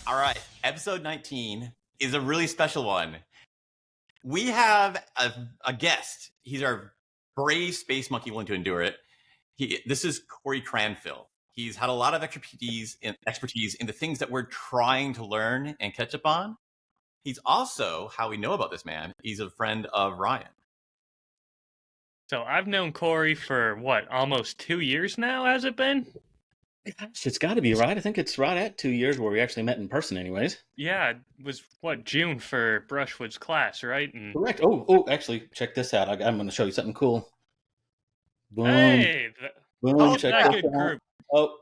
All right, episode 19 is a really special one. We have a guest. He's our brave space monkey willing to endure it. This is Cory Cranfill. He's had a lot of expertise in the things that we're trying to learn and catch up on. He's also, how we know about this man, he's a friend of Ryan. So I've known Cory for, almost 2 years now, has it been? Gosh, it's got to be right. I think it's right at 2 years where we actually met in person anyways. Yeah, it was, June for Brushwood's class, right? And Correct. Oh, actually, check this out. I'm going to show you something cool. Boom. hey, Boom. Check that this good out. group.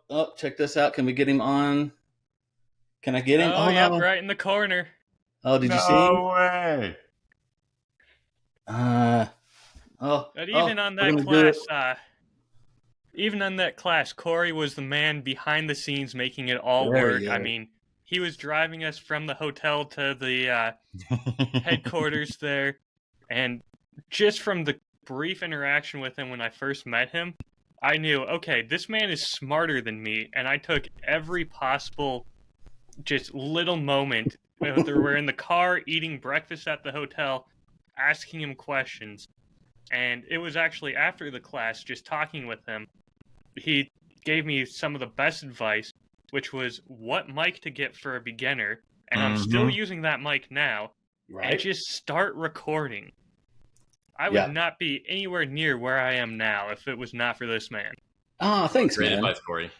Oh, check this out. Can we get him on? Can I get him? Oh, yeah, no. right in the corner. Oh, did you see? No way. But even on that class, Cory was the man behind the scenes making it all work. I mean, he was driving us from the hotel to the headquarters there, and just from the brief interaction with him when I first met him, I knew, okay, this man is smarter than me, and I took every possible just little moment, whether we're in the car, eating breakfast at the hotel, asking him questions. And it was actually after the class, just talking with him, he gave me some of the best advice, which was what mic to get for a beginner. And I'm still using that mic now. Right. And just start recording. I would not be anywhere near where I am now if it was not for this man. Oh, thanks, Great man. advice, Cory.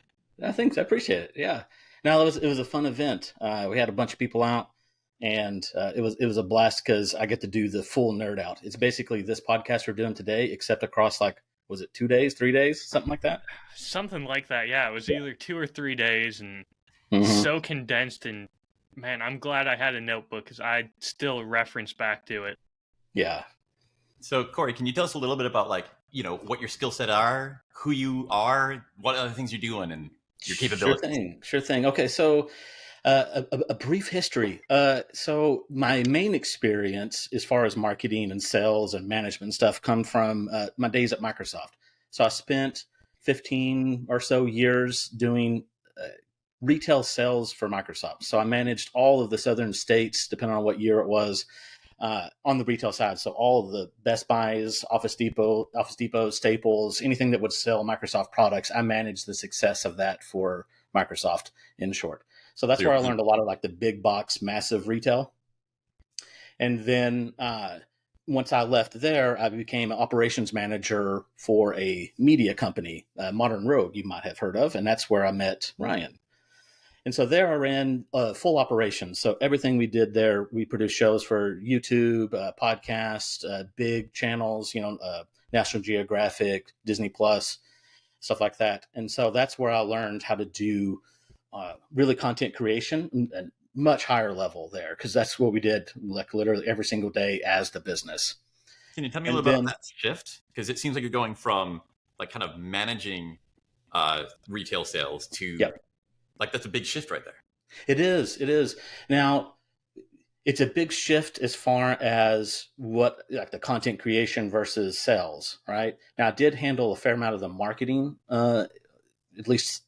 Thanks. I appreciate it. Yeah. Now it was a fun event. We had a bunch of people out, and it was a blast because I get to do the full nerd out. It's basically this podcast we're doing today, except across was it 2 days, 3 days, something like that? Something like that. Yeah, it was either 2 or 3 days, and so condensed. And man, I'm glad I had a notebook because I still reference back to it. Yeah. So, Cory, can you tell us a little bit about what your skill set are, who you are, what other things you're doing, and your capabilities? Sure thing. Okay, so a brief history. So my main experience as far as marketing and sales and management stuff come from my days at Microsoft. So I spent 15 or so years doing retail sales for Microsoft. So I managed all of the southern states, depending on what year it was, on the retail side. So all of the Best Buys, Office Depot, Staples, anything that would sell Microsoft products, I managed the success of that for Microsoft, in short. So that's where I learned a lot of the big box, massive retail. And then once I left there, I became an operations manager for a media company, Modern Rogue, you might have heard of. And that's where I met Ryan. And so there I ran full operations. So everything we did there, we produced shows for YouTube, podcasts, big channels, National Geographic, Disney Plus, stuff like that. And so that's where I learned how to do really content creation at much higher level there, because that's what we did literally every single day as the business. Can you tell me a little bit about that shift? Because it seems like you're going from kind of managing retail sales to that's a big shift right there. It is. Now, it's a big shift as far as what the content creation versus sales, right? Now, I did handle a fair amount of the marketing, at least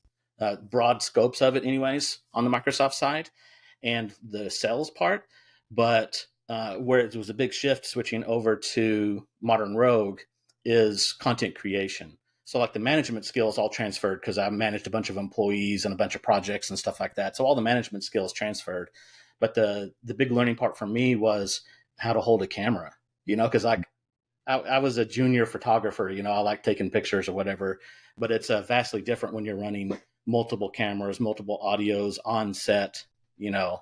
broad scopes of it anyways, on the Microsoft side and the sales part. But where it was a big shift switching over to Modern Rogue is content creation. So the management skills all transferred because I managed a bunch of employees and a bunch of projects and stuff like that. So all the management skills transferred. But the big learning part for me was how to hold a camera, because I was a junior photographer, I like taking pictures or whatever, but it's vastly different when you're running multiple cameras, multiple audios on set, and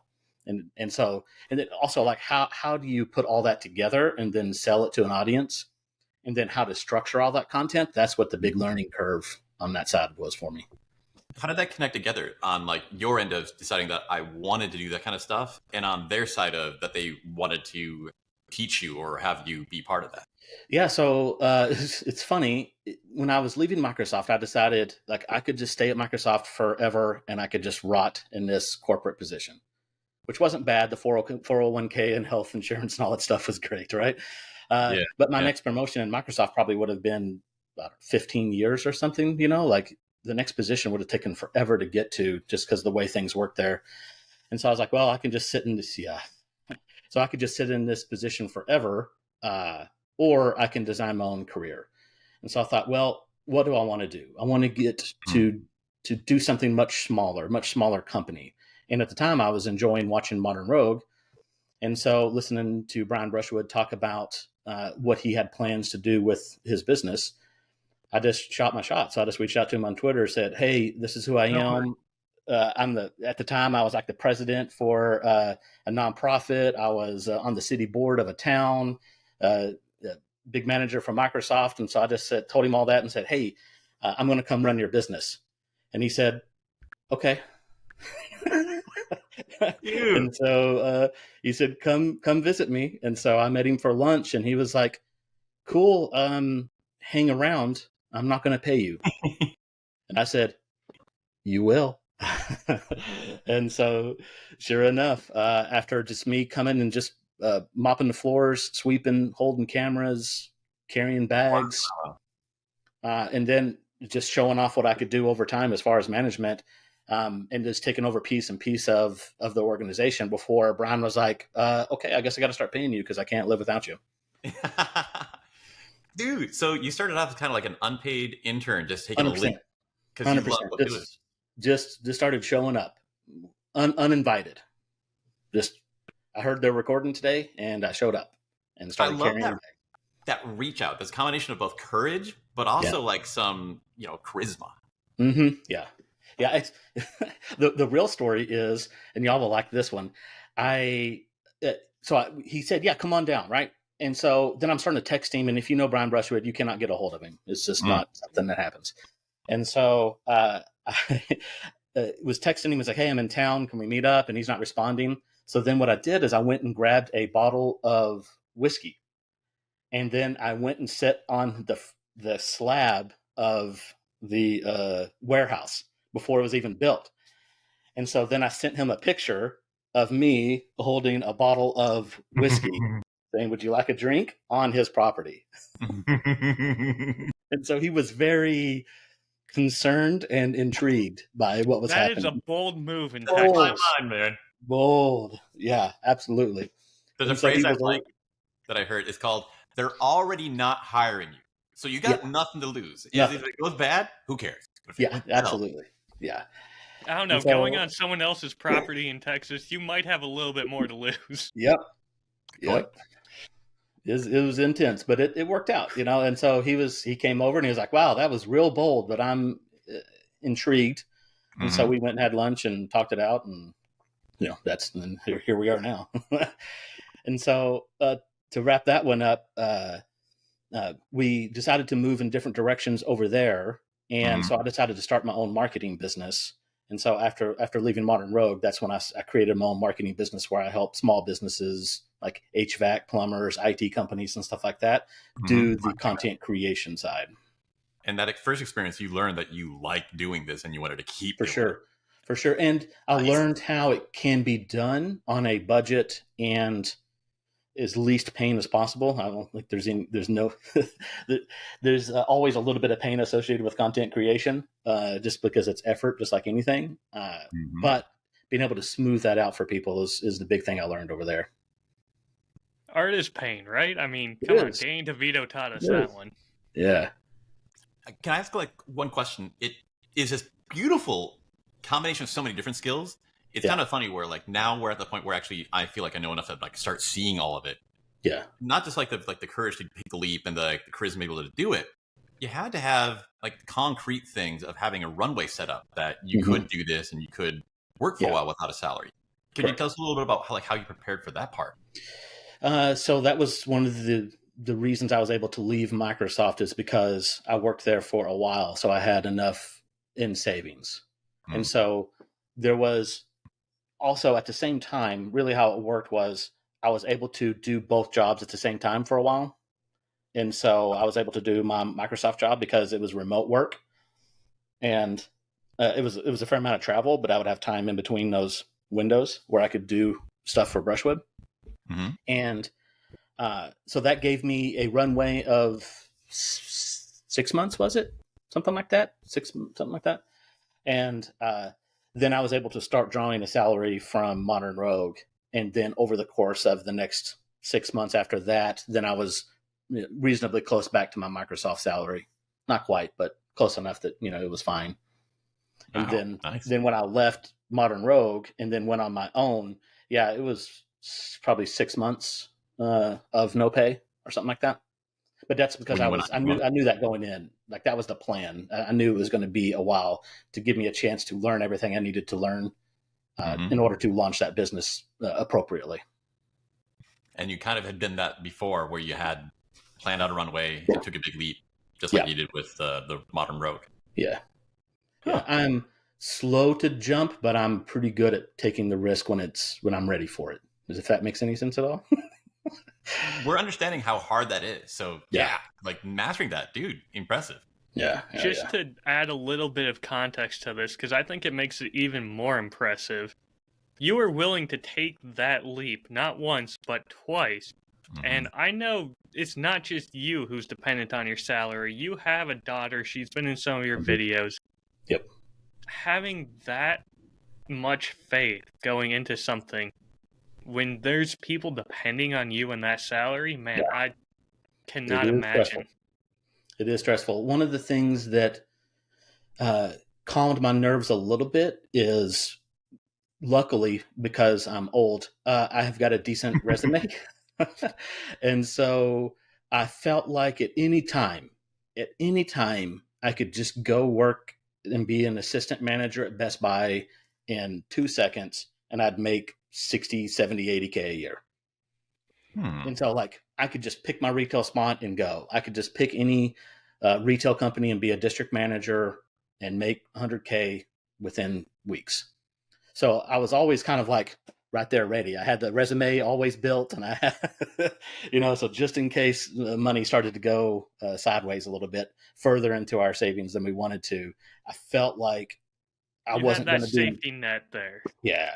then also how do you put all that together and then sell it to an audience? And then how to structure all that content. That's what the big learning curve on that side was for me. How did that connect together on your end of deciding that I wanted to do that kind of stuff, and on their side of that they wanted to teach you or have you be part of that? Yeah. So it's funny. When I was leaving Microsoft, I decided I could just stay at Microsoft forever and I could just rot in this corporate position, which wasn't bad. The 401k and health insurance and all that stuff was great, right? But my next promotion in Microsoft probably would have been about 15 years or something, the next position would have taken forever to get to just because of the way things work there. And so I was like, well, I can just sit in this, So I could just sit in this position forever, or I can design my own career. And so I thought, well, what do I want to do? I want to get to do something much smaller company. And at the time I was enjoying watching Modern Rogue. And so listening to Brian Brushwood talk about what he had plans to do with his business, I just shot my shot. So I just reached out to him on Twitter, said, hey, this is who I am. At the time I was like the president for a nonprofit. I was on the city board of a town, big manager for Microsoft. And so I just told him all that and said, hey, I'm going to come run your business. And he said, okay. And so he said, come visit me. And so I met him for lunch and he was like, cool. Hang around. I'm not going to pay you. And I said, you will. And so sure enough, after just me coming and just mopping the floors, sweeping, holding cameras, carrying bags, and then just showing off what I could do over time as far as management, and just taking over piece of the organization before Brian was like, okay, I guess I got to start paying you because I can't live without you. Dude, so you started off as kind of like an unpaid intern, just taking 100%. a leap because you love what you're doing. Just started showing up, uninvited. Just I heard they're recording today, and I showed up and started carrying that reach out. This combination of both courage, but also like some charisma. Mm-hmm. Yeah. It's, the real story is, and y'all will like this one. He said, yeah, come on down, right? And so then I'm starting to text him, and if you know Brian Brushwood, you cannot get a hold of him. It's just not something that happens. And so I was texting him. He was like, hey, I'm in town. Can we meet up? And he's not responding. So then what I did is I went and grabbed a bottle of whiskey. And then I went and sat on the slab of the warehouse before it was even built. And so then I sent him a picture of me holding a bottle of whiskey saying, would you like a drink, on his property? And so he was very concerned and intrigued by what was happening. That is a bold move in Texas. Come on, man. Bold. Yeah, absolutely. There's a phrase that I heard. It's called, they're already not hiring you. So you got nothing to lose. If it goes bad, who cares? Yeah, absolutely. Yeah. I don't know. Going on someone else's property in Texas, you might have a little bit more to lose. Yep. It was intense, but it worked out, And so he came over and he was like, wow, that was real bold, but I'm intrigued. And so we went and had lunch and talked it out, and and here we are now. And so to wrap that one up, we decided to move in different directions over there. And so I decided to start my own marketing business. And so after leaving Modern Rogue, that's when I created my own marketing business where I help small businesses like HVAC, plumbers, IT companies, and stuff like that do the content creation side. And that first experience, you learned that you liked doing this and you wanted to keep For sure. And I learned how it can be done on a budget and as least pain as possible. I don't think there's always a little bit of pain associated with content creation, just because it's effort, just like anything. But being able to smooth that out for people is the big thing I learned over there. Art is pain, right? I mean, come on, Danny DeVito taught us that one. Yeah. Can I ask one question? It is this beautiful combination of so many different skills. It's kind of funny where now we're at the point where actually I feel like I know enough to start seeing all of it. Yeah. Not just the courage to take the leap and the charisma to be able to do it. You had to have concrete things of having a runway set up that you could do this and you could work for a while without a salary. Can you tell us a little bit about how you prepared for that part? So that was one of the reasons I was able to leave Microsoft, is because I worked there for a while. So I had enough in savings. And so there was also at the same time, really how it worked was I was able to do both jobs at the same time for a while. And so I was able to do my Microsoft job because it was remote work. And it was a fair amount of travel, but I would have time in between those windows where I could do stuff for Brushwood. And so that gave me a runway of 6 months, was it? Something like that. Something like that. And then I was able to start drawing a salary from Modern Rogue. And then over the course of the next 6 months after that, then I was reasonably close back to my Microsoft salary. Not quite, but close enough that, it was fine. And then when I left Modern Rogue and then went on my own, it was probably 6 months of no pay or something like that. But that's because I knew that going in, like that was the plan. I knew it was going to be a while to give me a chance to learn everything I needed to learn in order to launch that business appropriately. And you kind of had been that before, where you had planned out a runway and took a big leap, just like you did with the Modern Rogue. Yeah. I'm slow to jump, but I'm pretty good at taking the risk when I'm ready for it. If that makes any sense at all. We're understanding how hard that is. So like mastering that, dude, impressive. Just to add a little bit of context to this, because I think it makes it even more impressive. You were willing to take that leap, not once, but twice. Mm-hmm. And I know it's not just you who's dependent on your salary. You have a daughter. She's been in some of your videos. Yep. Having that much faith going into something, when there's people depending on you and that salary, man, I cannot imagine. Stressful. It is stressful. One of the things that calmed my nerves a little bit is, luckily, because I'm old, I have got a decent resume. And so I felt like at any time, I could just go work and be an assistant manager at Best Buy in 2 seconds, and I'd make 60, 70, 80K a year. And so I could just pick my retail spot and go. I could just pick any retail company and be a district manager and make 100K within weeks. So I was always kind of like right there ready. I had the resume always built, and I had, so just in case the money started to go sideways a little bit further into our savings than we wanted to, I felt like I wasn't going to do that safety net there. Yeah.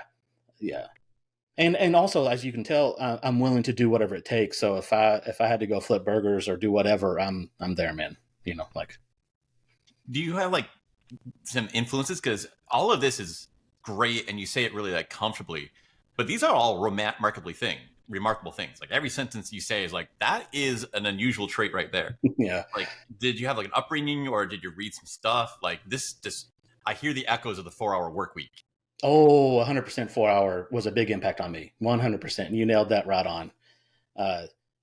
And also, as you can tell, I'm willing to do whatever it takes. So if I had to go flip burgers or do whatever, I'm there, man. Do you have some influences? Because all of this is great, and you say it really comfortably, but these are all remarkable things. Like every sentence you say is that is an unusual trait right there. Yeah. Did you have an upbringing, or did you read some stuff I hear the echoes of the 4-hour work week. Oh, 100% 4-hour was a big impact on me. 100%. You nailed that right on.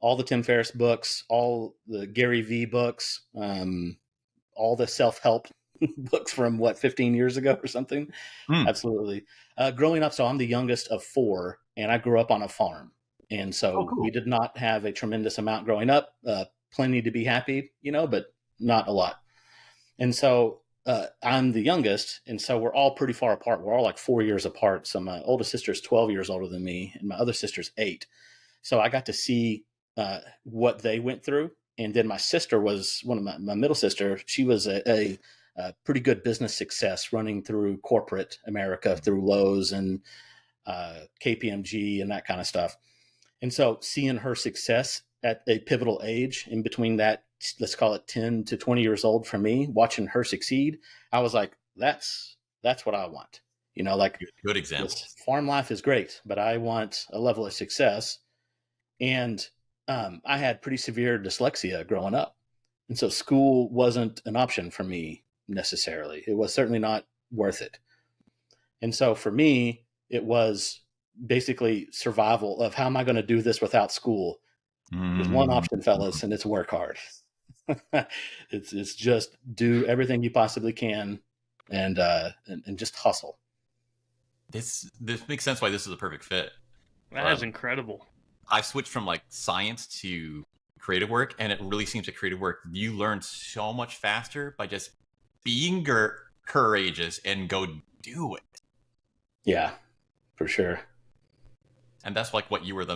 All the Tim Ferriss books, all the Gary V books, all the self-help books from 15 years ago or something. Absolutely. Growing up, so I'm the youngest of 4, and I grew up on a farm. And so we did not have a tremendous amount growing up, plenty to be happy, but not a lot. And so I'm the youngest, and so we're all pretty far apart. We're all 4 years apart. So my oldest sister is 12 years older than me, and my other sister's 8. So I got to see what they went through. And then my sister was one of my middle sister. She was a pretty good business success running through corporate America, through Lowe's and KPMG and that kind of stuff. And so seeing her success at a pivotal age in between that, let's call it 10 to 20 years old for me, watching her succeed, I was like, that's what I want. Good example. Farm life is great, but I want a level of success. And I had pretty severe dyslexia growing up. And so school wasn't an option for me necessarily. It was certainly not worth it. And so for me, it was basically survival of how am I going to do this without school? There's one option, fellas, and it's work hard. It's just do everything you possibly can and just hustle. This makes sense why this is a perfect fit. That is incredible. I've switched from science to creative work, and it really seems that creative work, you learn so much faster by just being courageous and go do it. Yeah, for sure. And that's what you were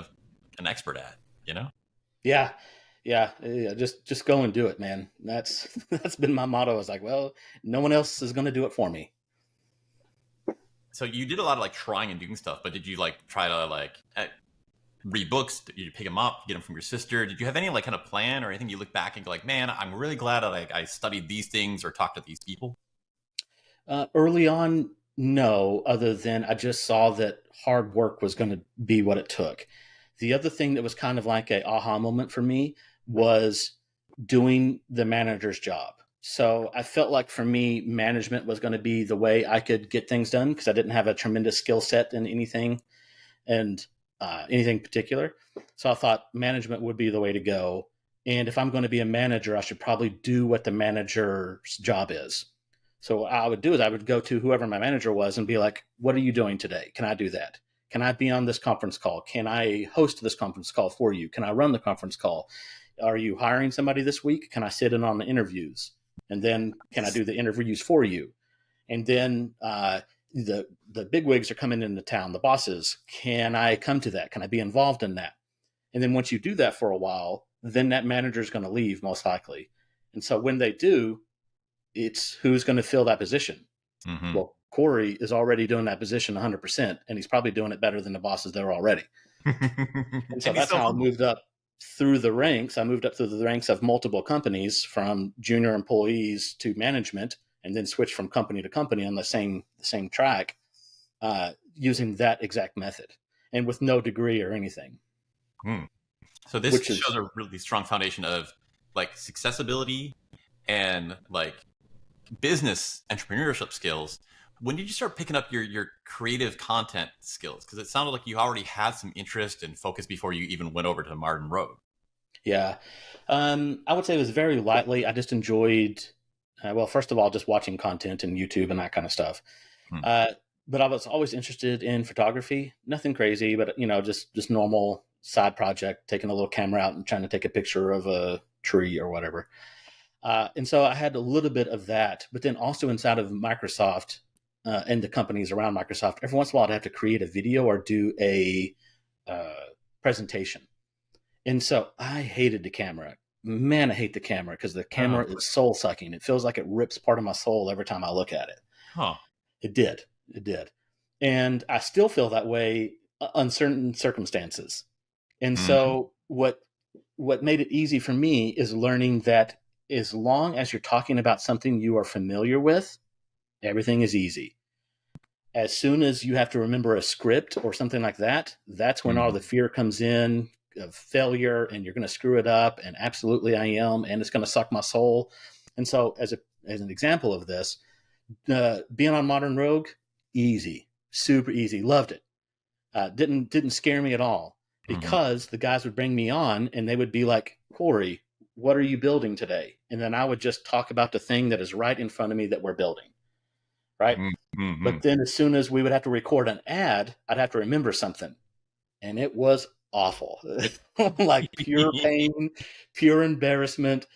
an expert at, Yeah. Just go and do it, man. That's been my motto. I was well, no one else is going to do it for me. So you did a lot of trying and doing stuff, but did you try to read books? Did you pick them up, get them from your sister? Did you have any kind of plan or anything you look back and go man, I'm really glad that I studied these things or talked to these people? Early on, No, other than I just saw that hard work was going to be what it took. The other thing that was kind of like a aha moment for me was doing the manager's job. So I felt like for me, management was going to be the way I could get things done because I didn't have a tremendous skill set in anything and anything particular. So I thought management would be the way to go. And if I'm going to be a manager, I should probably do what the manager's job is. So what I would do is I would go to whoever my manager was and be like, what are you doing today? Can I do that? Can I be on this conference call? Can I host this conference call for you? Can I run the conference call? Are you hiring somebody this week? Can I sit in on the interviews? And then can I do the interviews for you? And then the bigwigs are coming into town, the bosses. Can I come to that? Can I be involved in that? And then once you do that for a while, then that manager is going to leave most likely. And so when they do, it's who's going to fill that position. Mm-hmm. Well, Cory is already doing that position 100%, and he's probably doing it better than the bosses there already. And so that's how I moved up through the ranks. I moved up through the ranks of multiple companies from junior employees to management, and then switched from company to company on the same track using that exact method and with no degree or anything. So this shows a really strong foundation of like successability and like business entrepreneurship skills. When did you start picking up your creative content skills? Because it sounded like you already had some interest and focus before you even went over to Martin Road. Yeah. I would say it was very lightly. I just enjoyed, well, first of all, just watching content and YouTube and that kind of stuff. But I was always interested in photography. Nothing crazy, but just normal side project, taking a little camera out and trying to take a picture of a tree or whatever. And so I had a little bit of that, but then also inside of Microsoft and the companies around Microsoft, every once in a while I'd have to create a video or do a presentation. And so I hated the camera. Man, I hate the camera because the camera is soul sucking. It feels like it rips part of my soul every time I look at it. It did. And I still feel that way on certain circumstances. And so what made it easy for me is learning that as long as you're talking about something you are familiar with, everything is easy. As soon as you have to remember a script or something like that, that's when all the fear comes in of failure and you're going to screw it up. And absolutely I am. And it's going to suck my soul. And so as an example of this, being on Modern Rogue, easy, super easy. Loved it. Didn't scare me at all because the guys would bring me on and they would be like, Cory, what are you building today? And then I would just talk about the thing that is right in front of me that we're building. Right. But then as soon as we would have to record an ad, I'd have to remember something. And it was awful. Like pure pain, pure embarrassment.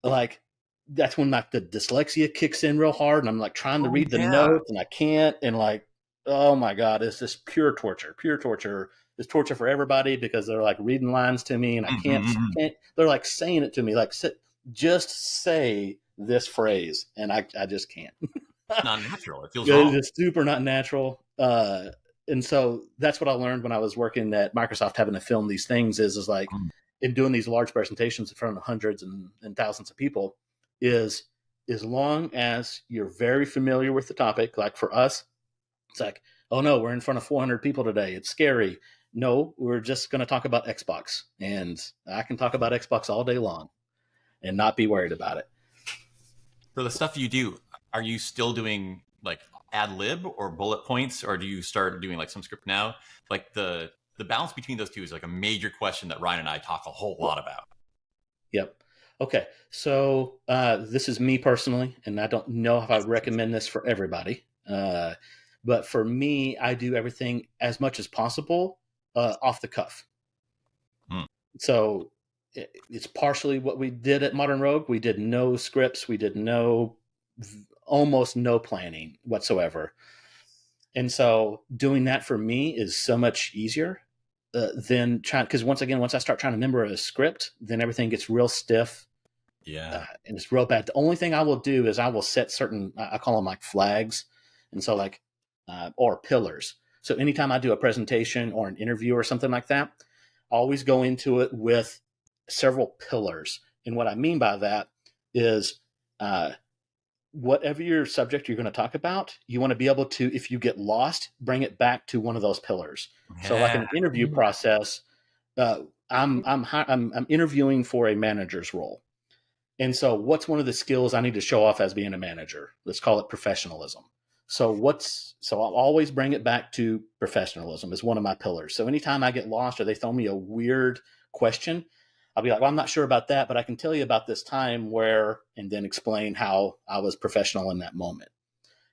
Like that's when like the dyslexia kicks in real hard. And I'm like trying to read the notes and I can't. And like, oh my God, it's just pure torture. It's torture for everybody because they're like reading lines to me and I can't, they're like saying it to me, like just say this phrase. And I just can't. Not natural. It feels wrong. It's super not natural. And so that's what I learned when I was working at Microsoft, having to film these things is like in doing these large presentations in front of hundreds and thousands of people is as long as you're very familiar with the topic, like for us, it's like, oh no, we're in front of 400 people today. It's scary. No, we're just going to talk about Xbox and I can talk about Xbox all day long and not be worried about it. For the stuff you do, are you still doing like ad lib or bullet points, or do you start doing like some script now? Like the balance between those two is like a major question that Ryan and I talk a whole lot about. Yep. Okay. So this is me personally, and I don't know if I would recommend this for everybody. But for me, I do everything as much as possible off the cuff. So it's partially what we did at Modern Rogue. We did no scripts. We did almost no planning whatsoever. And so doing that for me is so much easier than trying, because once I start trying to remember a script, then everything gets real stiff. Yeah. And it's real bad. The only thing I will do is I will set certain, I call them like flags. And so like, or pillars. So anytime I do a presentation or an interview or something like that, I always go into it with several pillars. And what I mean by that is, whatever your subject you're going to talk about, you want to be able to, if you get lost, bring it back to one of those pillars. Yeah. So like an interview process, I'm interviewing for a manager's role. And so what's one of the skills I need to show off as being a manager? Let's call it professionalism. So I'll always bring it back to professionalism as one of my pillars. So anytime I get lost or they throw me a weird question, I'll be like, well, I'm not sure about that, but I can tell you about this time where, and then explain how I was professional in that moment.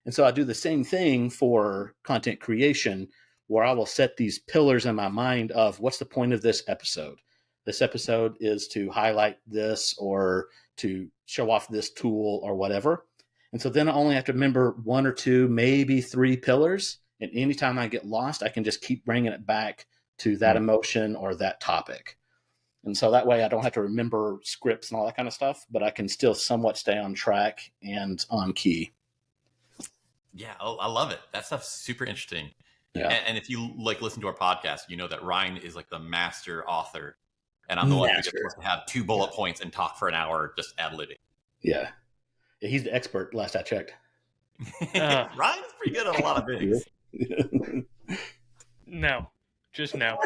And so I do the same thing for content creation, where I will set these pillars in my mind of what's the point of this episode? This episode is to highlight this or to show off this tool or whatever. And so then I only have to remember 1 or 2, maybe 3 pillars. And anytime I get lost, I can just keep bringing it back to that emotion or that topic. And so that way I don't have to remember scripts and all that kind of stuff, but I can still somewhat stay on track and on key. Yeah, I love it. That stuff's super interesting. Yeah. And if you listen to our podcast, you know that Ryan is like the master author, and I'm the one who gets to have 2 bullet points and talk for an hour just ad-libbing. Yeah. He's the expert, last I checked. Ryan's pretty good at a lot of things. No. Just no.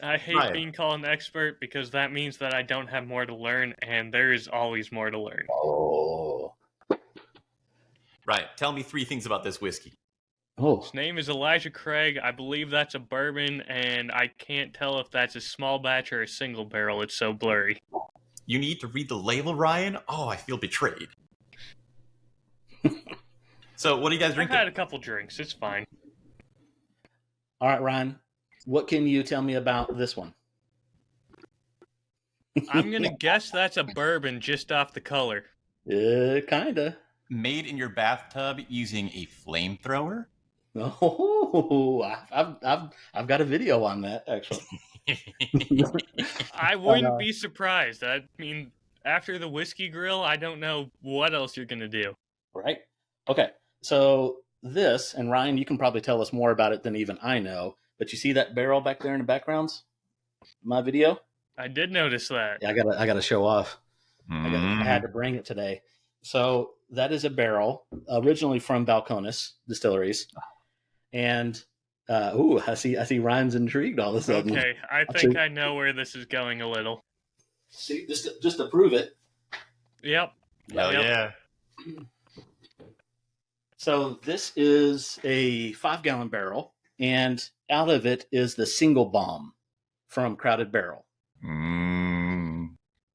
I hate being called an expert because that means that I don't have more to learn, and there is always more to learn. Oh. Right. Tell me 3 things about this whiskey. Oh. His name is Elijah Craig. I believe that's a bourbon, and I can't tell if that's a small batch or a single barrel. It's so blurry. You need to read the label, Ryan? Oh, I feel betrayed. So, what are you guys drinking? I've had a couple drinks. It's fine. All right, Ryan. What can you tell me about this one? I'm going to guess that's a bourbon just off the color. Kinda. Made in your bathtub using a flamethrower? Oh, I've got a video on that, actually. I wouldn't be surprised. I mean, after the whiskey grill, I don't know what else you're going to do. Right? Okay. So this, and Ryan, you can probably tell us more about it than even I know, but you see that barrel back there in the background? My video? I did notice that. Yeah, I gotta show off. I had to bring it today. So that is a barrel originally from Balcones Distilleries. And I see Ryan's intrigued all of a sudden. Okay, I think I know where this is going a little. See, just to prove it. Yep. Hell yeah. So this is a 5-gallon barrel, and out of it is the single bomb from Crowded Barrel.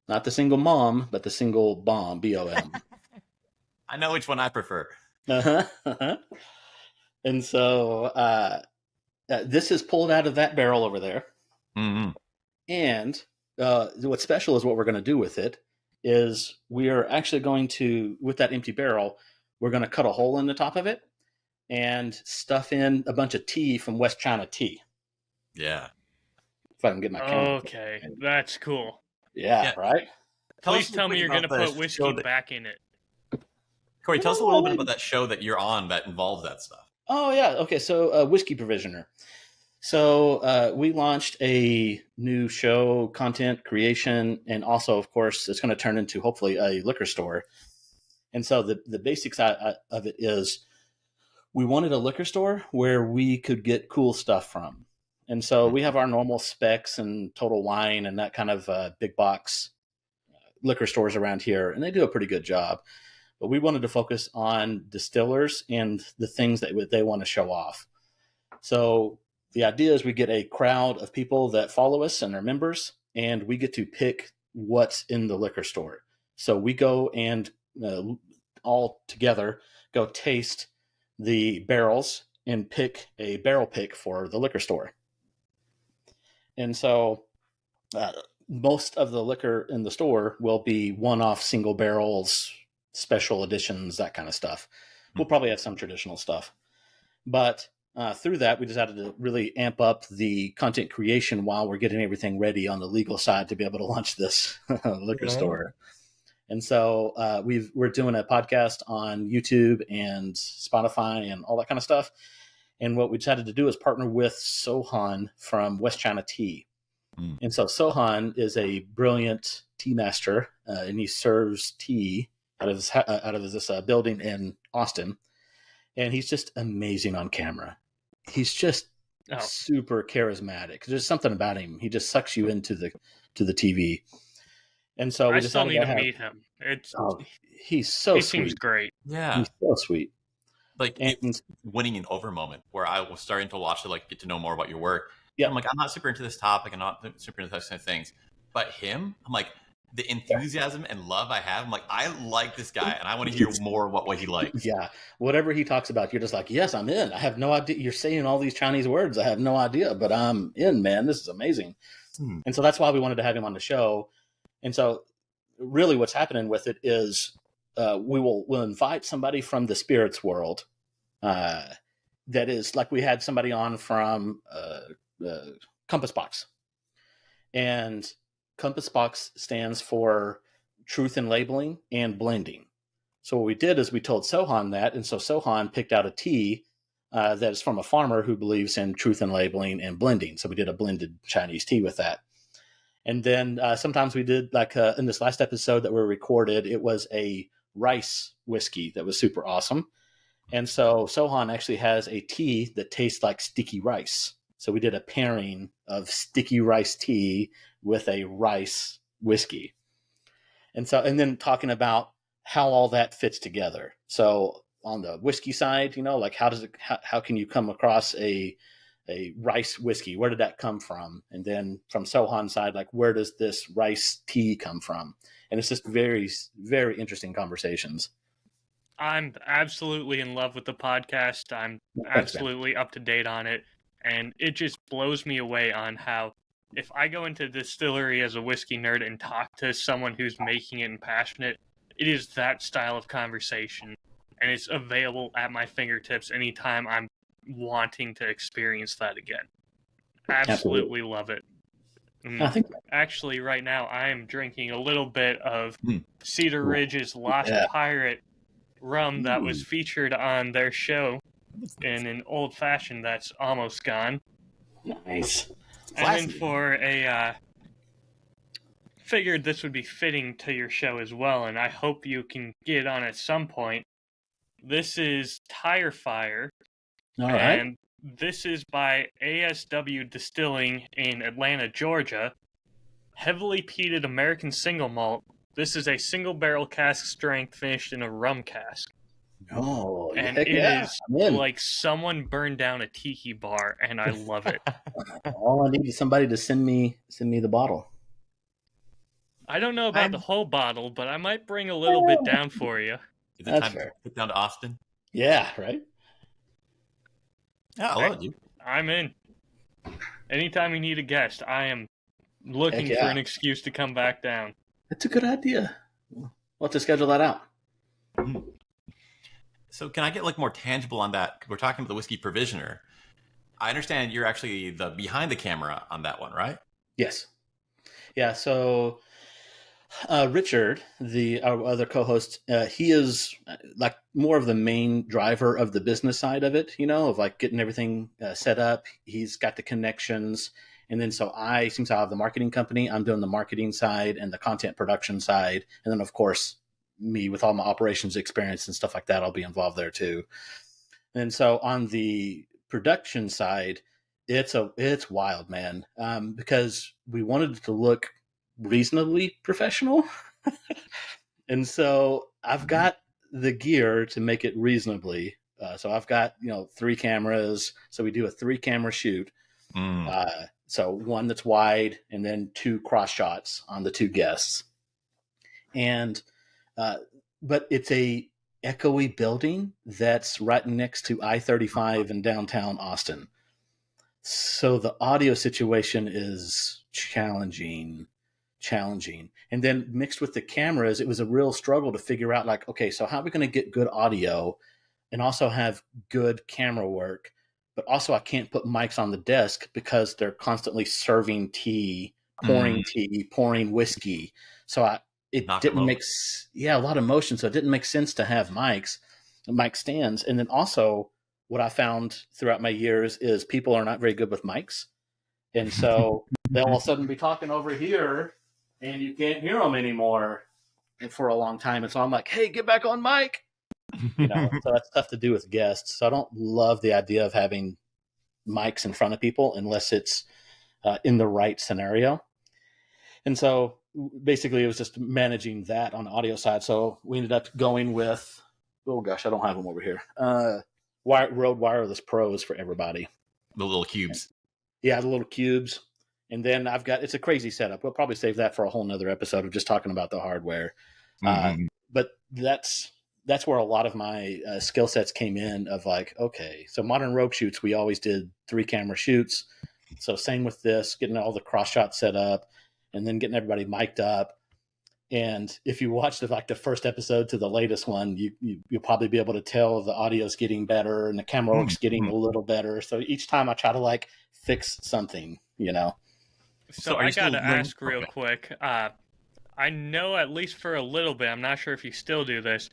Not the single mom, but the single bomb, BOM. I know which one I prefer. And so this is pulled out of that barrel over there. Mm-hmm. And what's special is what we're going to do with it is we are actually going to, with that empty barrel, we're going to cut a hole in the top of it and stuff in a bunch of tea from West China tea. Yeah. If I can get my camera. Okay, that's cool. Yeah, right? Please tell me you're going to put whiskey back in it. Cory, tell us a little bit about that show that you're on that involves that stuff. Oh, yeah. Okay, so Whiskey Provisioner. So we launched a new show, content creation, and also, of course, it's going to turn into, hopefully, a liquor store. And so the basics of it is we wanted a liquor store where we could get cool stuff from. And so we have our normal Specs and Total Wine and that kind of big box liquor stores around here, and they do a pretty good job. But we wanted to focus on distillers and the things that they want to show off. So the idea is we get a crowd of people that follow us and are members, and we get to pick what's in the liquor store. So we go and all together go taste the barrels and pick a barrel pick for the liquor store. And so most of the liquor in the store will be one-off single barrels, special editions, that kind of stuff. We'll probably have some traditional stuff. But through that, we decided to really amp up the content creation while we're getting everything ready on the legal side to be able to launch this liquor store. And so we're doing a podcast on YouTube and Spotify and all that kind of stuff. And what we decided to do is partner with Sohan from West China Tea. And so Sohan is a brilliant tea master, and he serves tea out of this building in Austin, and he's just amazing on camera. He's just super charismatic. There's something about him. He just sucks you into the TV. And so I still need to meet him. He's so he sweet. Seems great. Yeah, he's so sweet. Like it's winning an over moment where I was starting to watch to like get to know more about your work. Yeah, I'm like, I'm not super into this topic. I'm not super into those kind of things. But him, I'm like, the enthusiasm and love I have. I'm like, I like this guy, and I want to hear more about what he likes. Yeah, whatever he talks about, you're just like, yes, I'm in. I have no idea. You're saying all these Chinese words. I have no idea, but I'm in, man. This is amazing. And so that's why we wanted to have him on the show. And so, really, what's happening with it is we'll invite somebody from the spirits world. That is like we had somebody on from Compass Box, and Compass Box stands for truth in labeling and blending. So what we did is we told Sohan that, and so Sohan picked out a tea that is from a farmer who believes in truth in labeling and blending. So we did a blended Chinese tea with that. And then sometimes we did, like in this last episode that we recorded, it was a rice whiskey that was super awesome. And so Sohan actually has a tea that tastes like sticky rice. So we did a pairing of sticky rice tea with a rice whiskey. And then talking about how all that fits together. So on the whiskey side, like how can you come across a rice whiskey? Where did that come from? And then from Sohan's side, like where does this rice tea come from? And it's just very, very interesting conversations. I'm absolutely in love with the podcast. I'm absolutely up to date on it. And it just blows me away on how if I go into a distillery as a whiskey nerd and talk to someone who's making it and passionate, it is that style of conversation. And it's available at my fingertips anytime I'm wanting to experience that again. Absolutely love it. Actually, right now, I am drinking a little bit of Cedar Ridge's Lost Pirate rum that was featured on their show in an old fashioned that's almost gone. Nice. And then for figured this would be fitting to your show as well, and I hope you can get on at some point. This is Tire Fire. All right. And this is by ASW Distilling in Atlanta, Georgia. Heavily peated American single malt. This is a single barrel cask strength finished in a rum cask. Oh, and it is like someone burned down a tiki bar, and I love it. All I need is somebody to send me the bottle. I don't know about the whole bottle, but I might bring a little bit down for you. Is it time to get down to Austin? Yeah, right? Yeah, I love you. I'm in. Anytime you need a guest, I am looking for an excuse to come back down. That's a good idea. We'll have to schedule that out. So can I get like more tangible on that? We're talking about the whiskey provisioner. I understand you're actually the behind the camera on that one, right? Yes. Yeah. So Richard, our other co-host, he is like more of the main driver of the business side of it, of like getting everything set up. He's got the connections. And then since I have the marketing company, I'm doing the marketing side and the content production side. And then, of course, me with all my operations experience and stuff like that, I'll be involved there too. And so on the production side, it's wild, man, because we wanted it to look reasonably professional. And so I've got the gear to make it reasonably. So I've got, 3 cameras. So we do a 3-camera shoot. So one that's wide and then 2 cross shots on the 2 guests. And, but it's a echoey building that's right next to I-35 in downtown Austin. So the audio situation is challenging. And then mixed with the cameras, it was a real struggle to figure out like, okay, so how are we going to get good audio and also have good camera work? But also I can't put mics on the desk because they're constantly serving tea, pouring whiskey. So it didn't make a lot of motion. So it didn't make sense to have mic stands. And then also what I found throughout my years is people are not very good with mics. And so they'll all of a sudden be talking over here and you can't hear them anymore for a long time. And so I'm like, hey, get back on mic. So that's tough to do with guests. So I don't love the idea of having mics in front of people unless it's in the right scenario. And so basically it was just managing that on the audio side. So we ended up going with, oh gosh, I don't have them over here. Rode Wireless Pros for everybody. The little cubes. Yeah, the little cubes. And then it's a crazy setup. We'll probably save that for a whole nother episode of just talking about the hardware. But that's where a lot of my skill sets came in of like, okay, so Modern Rogue shoots, we always did 3-camera shoots. So same with this, getting all the cross shots set up and then getting everybody mic'd up. And if you watch the first episode to the latest one, you'll probably be able to tell the audio's getting better and the camera work's getting a little better. So each time I try to fix something, So I got to ask real quick. I know at least for a little bit, I'm not sure if you still do this,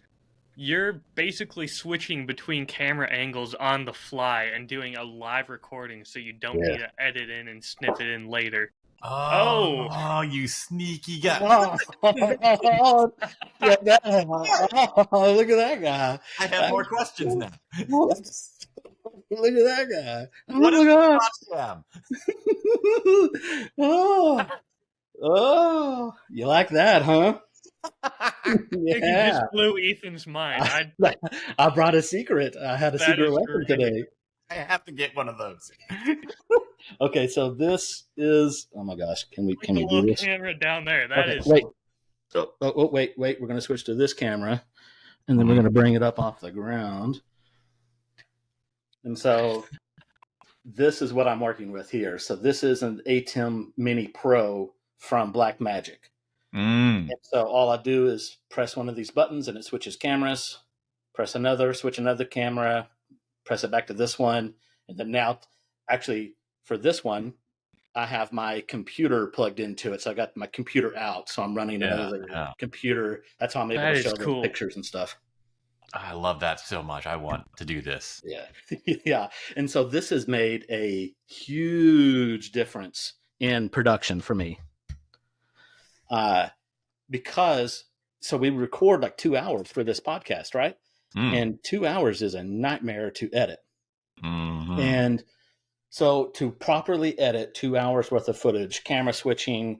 you're basically switching between camera angles on the fly and doing a live recording so you don't need to edit in and snip it in later. Oh, you sneaky guy. Look at that guy. I have more questions now. Look at that guy. What is the Oh, you like that, huh? You just blew Ethan's mind. I brought a secret. I had a secret weapon today. I have to get one of those. Okay, so this is. Oh my gosh, can we do this? Camera down there. That is. Wait. Wait. We're going to switch to this camera, and then we're going to bring it up off the ground. And so, this is what I'm working with here. So this is an ATEM Mini Pro from Blackmagic. And so all I do is press one of these buttons, and it switches cameras. Press another, switch another camera. Press it back to this one, and then now, actually, for this one, I have my computer plugged into it. So I got my computer out, so I'm running another computer. That's how I'm able to show the pictures and stuff. I love that so much. I want to do this. Yeah. Yeah. And so this has made a huge difference in production for me. Because we record 2 hours for this podcast, right? And 2 hours is a nightmare to edit. And so to properly edit 2 hours worth of footage, camera switching,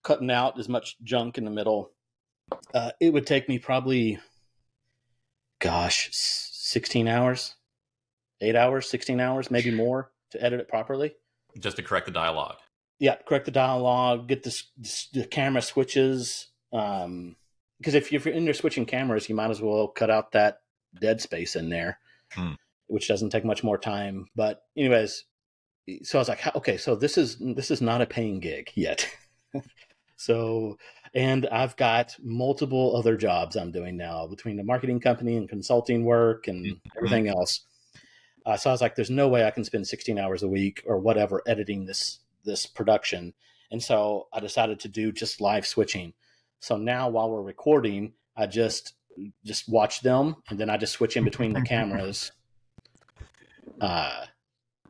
cutting out as much junk in the middle, it would take me probably, 16 hours, 8 hours, 16 hours, maybe more to edit it properly. Just to correct the dialogue. Yeah, correct the dialogue, get the camera switches. Because if you're in there switching cameras, you might as well cut out that dead space in there, which doesn't take much more time. But anyways, so I was like, okay, so this is not a paying gig yet. And I've got multiple other jobs I'm doing now between the marketing company and consulting work and everything else. So I was like, there's no way I can spend 16 hours a week or whatever editing this production. And so I decided to do just live switching. So now while we're recording, I just watch them, and then I just switch in between the cameras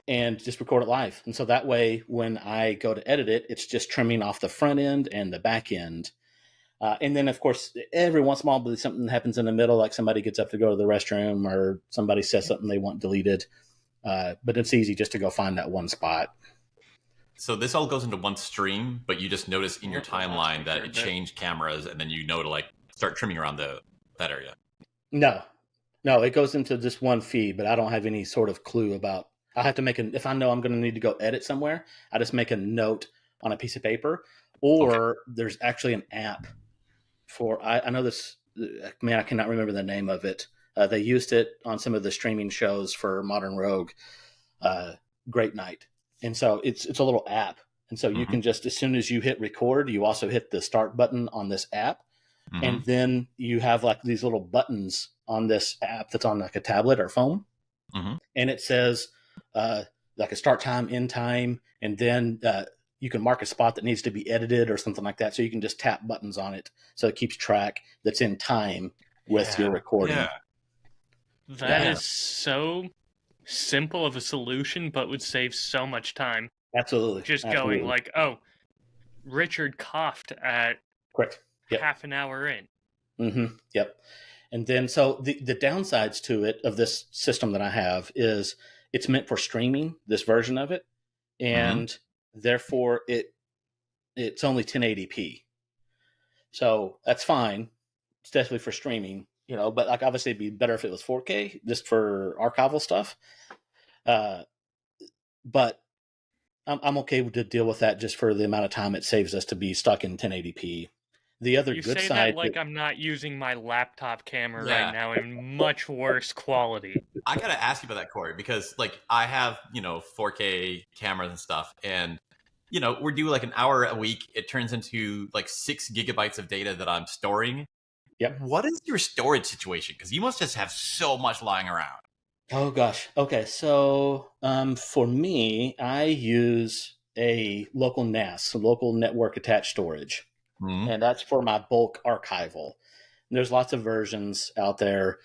and just record it live. And so that way, when I go to edit it, it's just trimming off the front end and the back end. And then, of course, every once in a while, something happens in the middle, like somebody gets up to go to the restroom or somebody says something they want deleted. But it's easy just to go find that one spot. So this all goes into one stream, but you just notice in your timeline that it changed cameras, and then you know to start trimming around that area. No, it goes into just one feed, but I don't have any sort of clue about. I have to if I know I'm going to need to go edit somewhere, I just make a note on a piece of paper, or there's actually an app for. I know this. Man, I cannot remember the name of it. They used it on some of the streaming shows for Modern Rogue. Great Night. And so it's a little app. And so you can just, as soon as you hit record, you also hit the start button on this app. And then you have these little buttons on this app that's on a tablet or phone. And it says a start time, end time. And then you can mark a spot that needs to be edited or something like that. So you can just tap buttons on it. So it keeps track that's in time with your recording. Yeah. That is so simple of a solution, but would save so much time. Absolutely. Just going Richard coughed at Correct. Yep. half an hour in. Mm-hmm. Yep. And then, so the downsides to it, of this system that I have, is it's meant for streaming, this version of it, and therefore it's only 1080p. So that's fine. It's definitely for streaming, but like obviously it'd be better if it was 4K just for archival stuff. But I'm okay to deal with that just for the amount of time it saves us to be stuck in 1080p. The other good say side, that like I'm not using my laptop camera right now in much worse quality. I gotta ask you about that, Cory, because like I have 4K cameras and stuff, and we're doing like an hour a week. It turns into like 6 gigabytes of data that I'm storing. Yep. What is your storage situation? Because you must just have so much lying around. Oh gosh. Okay. So for me, I use a local NAS, a local network attached storage, and that's for my bulk archival. And there's lots of versions out there.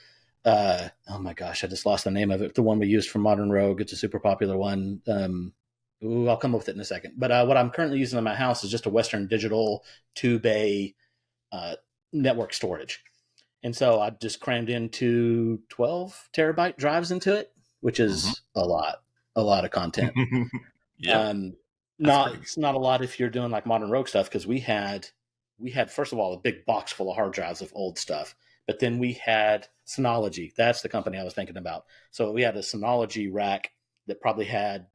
Oh my gosh, I just lost the name of it. The one we used for Modern Rogue. It's a super popular one. I'll come up with it in a second. But what I'm currently using in my house is just a Western Digital 2-bay network storage. And so I just crammed into 12 terabyte drives into it, which is a lot of content. Yeah. It's not a lot if you're doing like Modern Rogue stuff, because we had first of all a big box full of hard drives of old stuff, but then we had Synology. That's the company I was thinking about. So we had a Synology rack that probably had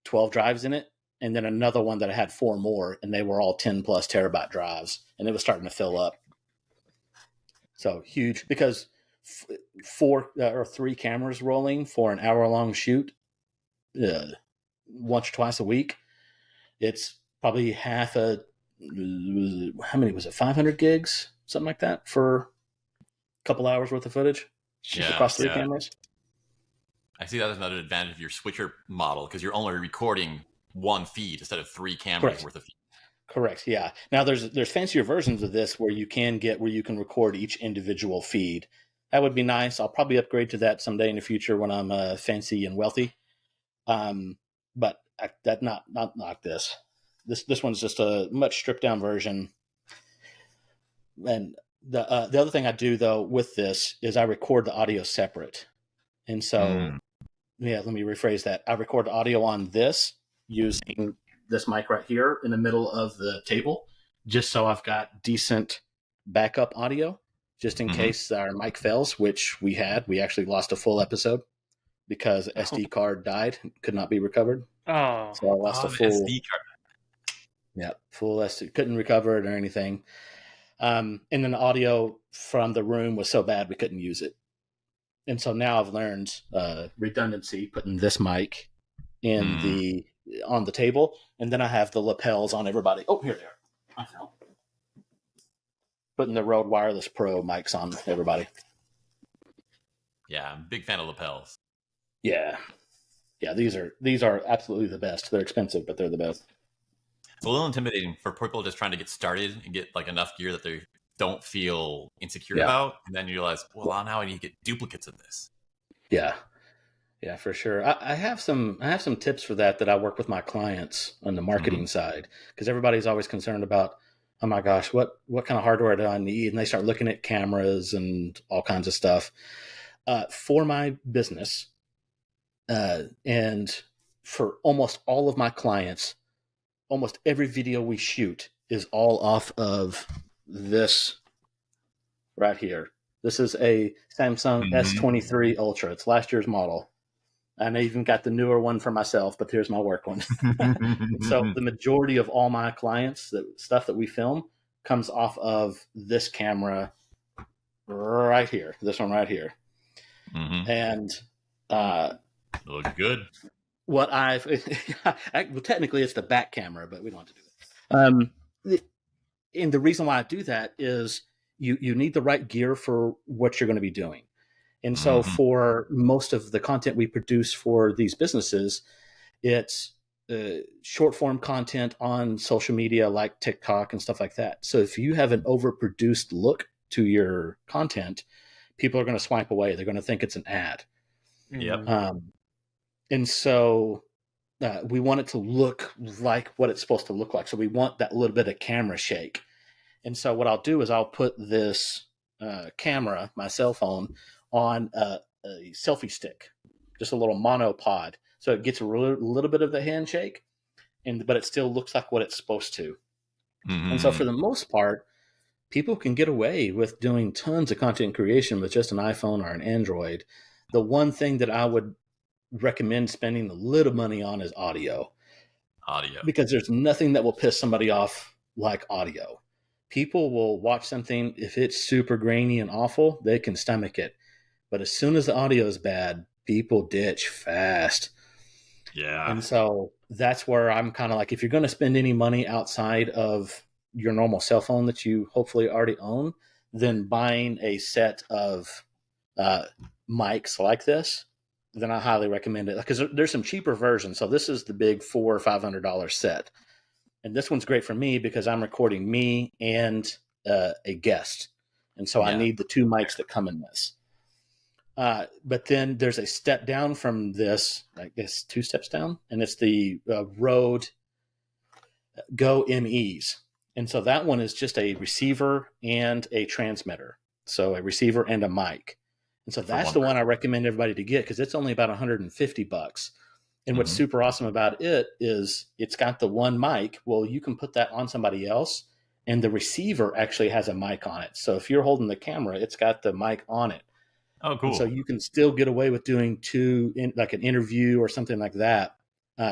12 drives in it, and then another one that had 4 more, and they were all 10 plus terabyte drives, and it was starting to fill up. So huge, because 4 or 3 cameras rolling for an hour-long shoot, once or twice a week, it's probably half how many was it? 500 gigs, something like that, for a couple hours worth of footage across 3 cameras. I see that as another advantage of your switcher model, because you're only recording 1 feed instead of 3 cameras worth of feed. Correct. Yeah. Now there's fancier versions of this where you can record each individual feed. That would be nice. I'll probably upgrade to that someday in the future when I'm fancy and wealthy. But that not like this. This one's just a much stripped down version. And the other thing I do though with this is I record the audio separate. And so let me rephrase that. I record the audio on this using this mic right here in the middle of the table, just so I've got decent backup audio, just in case our mic fails, which we actually lost a full episode because SD card died, could not be recovered. Oh, so I lost a full SD card. Yeah, full SD, couldn't recover it or anything. And then the audio from the room was so bad we couldn't use it. And so now I've learned redundancy, putting this mic in on the table, and then I have the lapels on everybody. Oh, here they are. I fell. Putting the Rode Wireless Pro mics on everybody. Yeah, I'm a big fan of lapels. Yeah. These are absolutely the best. They're expensive, but they're the best. It's a little intimidating for people just trying to get started and get like enough gear that they don't feel insecure about, and then you realize, well, now I need to get duplicates of this. Yeah, for sure. I have some tips for that I work with my clients on the marketing side, because everybody's always concerned about, oh my gosh, what kind of hardware do I need? And they start looking at cameras and all kinds of stuff. For my business, and for almost all of my clients, almost every video we shoot is all off of this right here. This is a Samsung S23 Ultra. It's last year's model. And I even got the newer one for myself, but here's my work one. So the majority of all my clients, stuff that we film, comes off of this camera right here. This one right here. And looks good. Well, technically it's the back camera, but we don't have to do that. And the reason why I do that is you need the right gear for what you're going to be doing. And so for most of the content we produce for these businesses, it's short form content on social media like TikTok and stuff like that. So if you have an overproduced look to your content, people are going to swipe away. They're going to think it's an ad. Yep. And so we want it to look like what it's supposed to look like. So we want that little bit of camera shake. And so what I'll do is I'll put this camera, my cell phone, on a selfie stick, just a little monopod. So it gets a little bit of the handshake, but it still looks like what it's supposed to. Mm-hmm. And so for the most part, people can get away with doing tons of content creation with just an iPhone or an Android. The one thing that I would recommend spending a little money on is audio. Because there's nothing that will piss somebody off like audio. People will watch something, if it's super grainy and awful, they can stomach it. But as soon as the audio is bad, people ditch fast. Yeah. And so that's where I'm kind of like, if you're going to spend any money outside of your normal cell phone that you hopefully already own, then buying a set of mics like this, then I highly recommend it, because there's some cheaper versions. So this is the big $400 or $500 set. And this one's great for me because I'm recording me and a guest. And so I need the two mics that come in this. But then there's a step down from this, I guess 2 steps down, and it's the Rode Go MEs. And so that one is just a receiver and a transmitter. So a receiver and a mic. And so that's the one I recommend everybody to get, because it's only about $150. And what's super awesome about it is it's got the one mic. Well, you can put that on somebody else, and the receiver actually has a mic on it. So if you're holding the camera, it's got the mic on it. Oh, cool. And so you can still get away with doing like an interview or something like that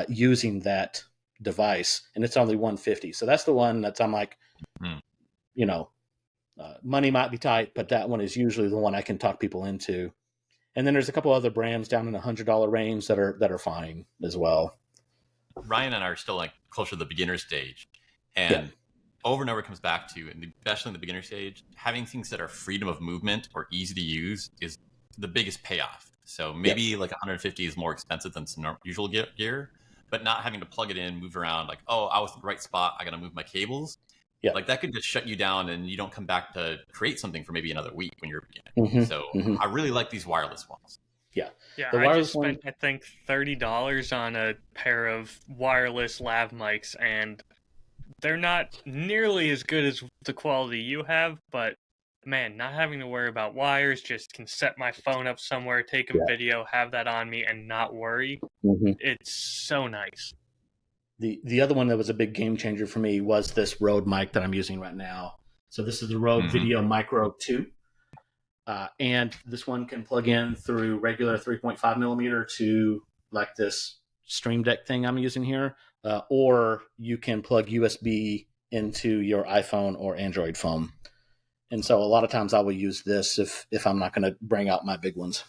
using that device. And it's only $150. So that's the one that's, I'm like, money might be tight, but that one is usually the one I can talk people into. And then there's a couple other brands down in the $100 range that are fine as well. Ryan and I are still like closer to the beginner stage, and over and over it comes back to, and especially in the beginner stage, having things that are freedom of movement or easy to use is the biggest payoff. So maybe like 150 is more expensive than some usual gear, but not having to plug it in, move around, like, oh, I was in the right spot, I got to move my cables. Yeah, like that could just shut you down, and you don't come back to create something for maybe another week when you're beginning. So I really like these wireless ones. Yeah. I just spent, I think, $30 on a pair of wireless lav mics, and they're not nearly as good as the quality you have, but man, not having to worry about wires, just can set my phone up somewhere, take a video, have that on me, and not worry. It's so nice. The other one that was a big game changer for me was this Rode mic that I'm using right now. So this is the Rode Video Micro 2. And this one can plug in through regular 3.5 millimeter to like this Stream Deck thing I'm using here. Or you can plug USB into your iPhone or Android phone. And so a lot of times I will use this if I'm not going to bring out my big ones.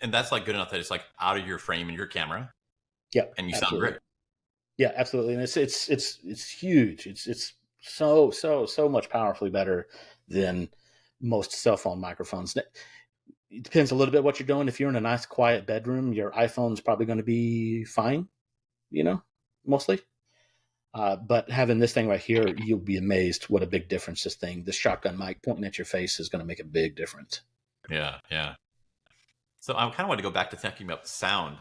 And that's like good enough that it's like out of your frame and your camera. Yeah, and you sound great. Yeah, absolutely, and it's huge. It's so much powerfully better than most cell phone microphones. It depends a little bit what you're doing. If you're in a nice quiet bedroom, your iPhone's probably going to be fine, mostly. But having this thing right here, you'll be amazed what a big difference the shotgun mic pointing at your face is going to make a big difference. Yeah. So I kind of want to go back to thinking about the sound.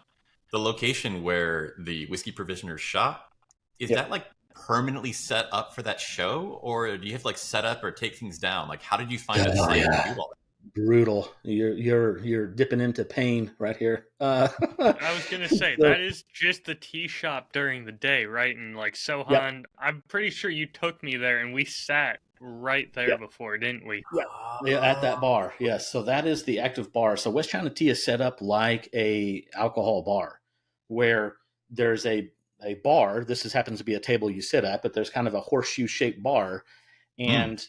The location where the Whiskey Provisioners shot, is that like permanently set up for that show, or do you have to like set up or take things down? Like, how did you find it safe to do all that? Brutal. You're dipping into pain right here. I was gonna say that is just the tea shop during the day, right? And like Sohan, I'm pretty sure you took me there, and we sat right there before, didn't we? Yeah, at that bar. Yes. So that is the active bar. So West China Tea is set up like a alcohol bar, where there's a bar. This happens to be a table you sit at, but there's kind of a horseshoe shaped bar, and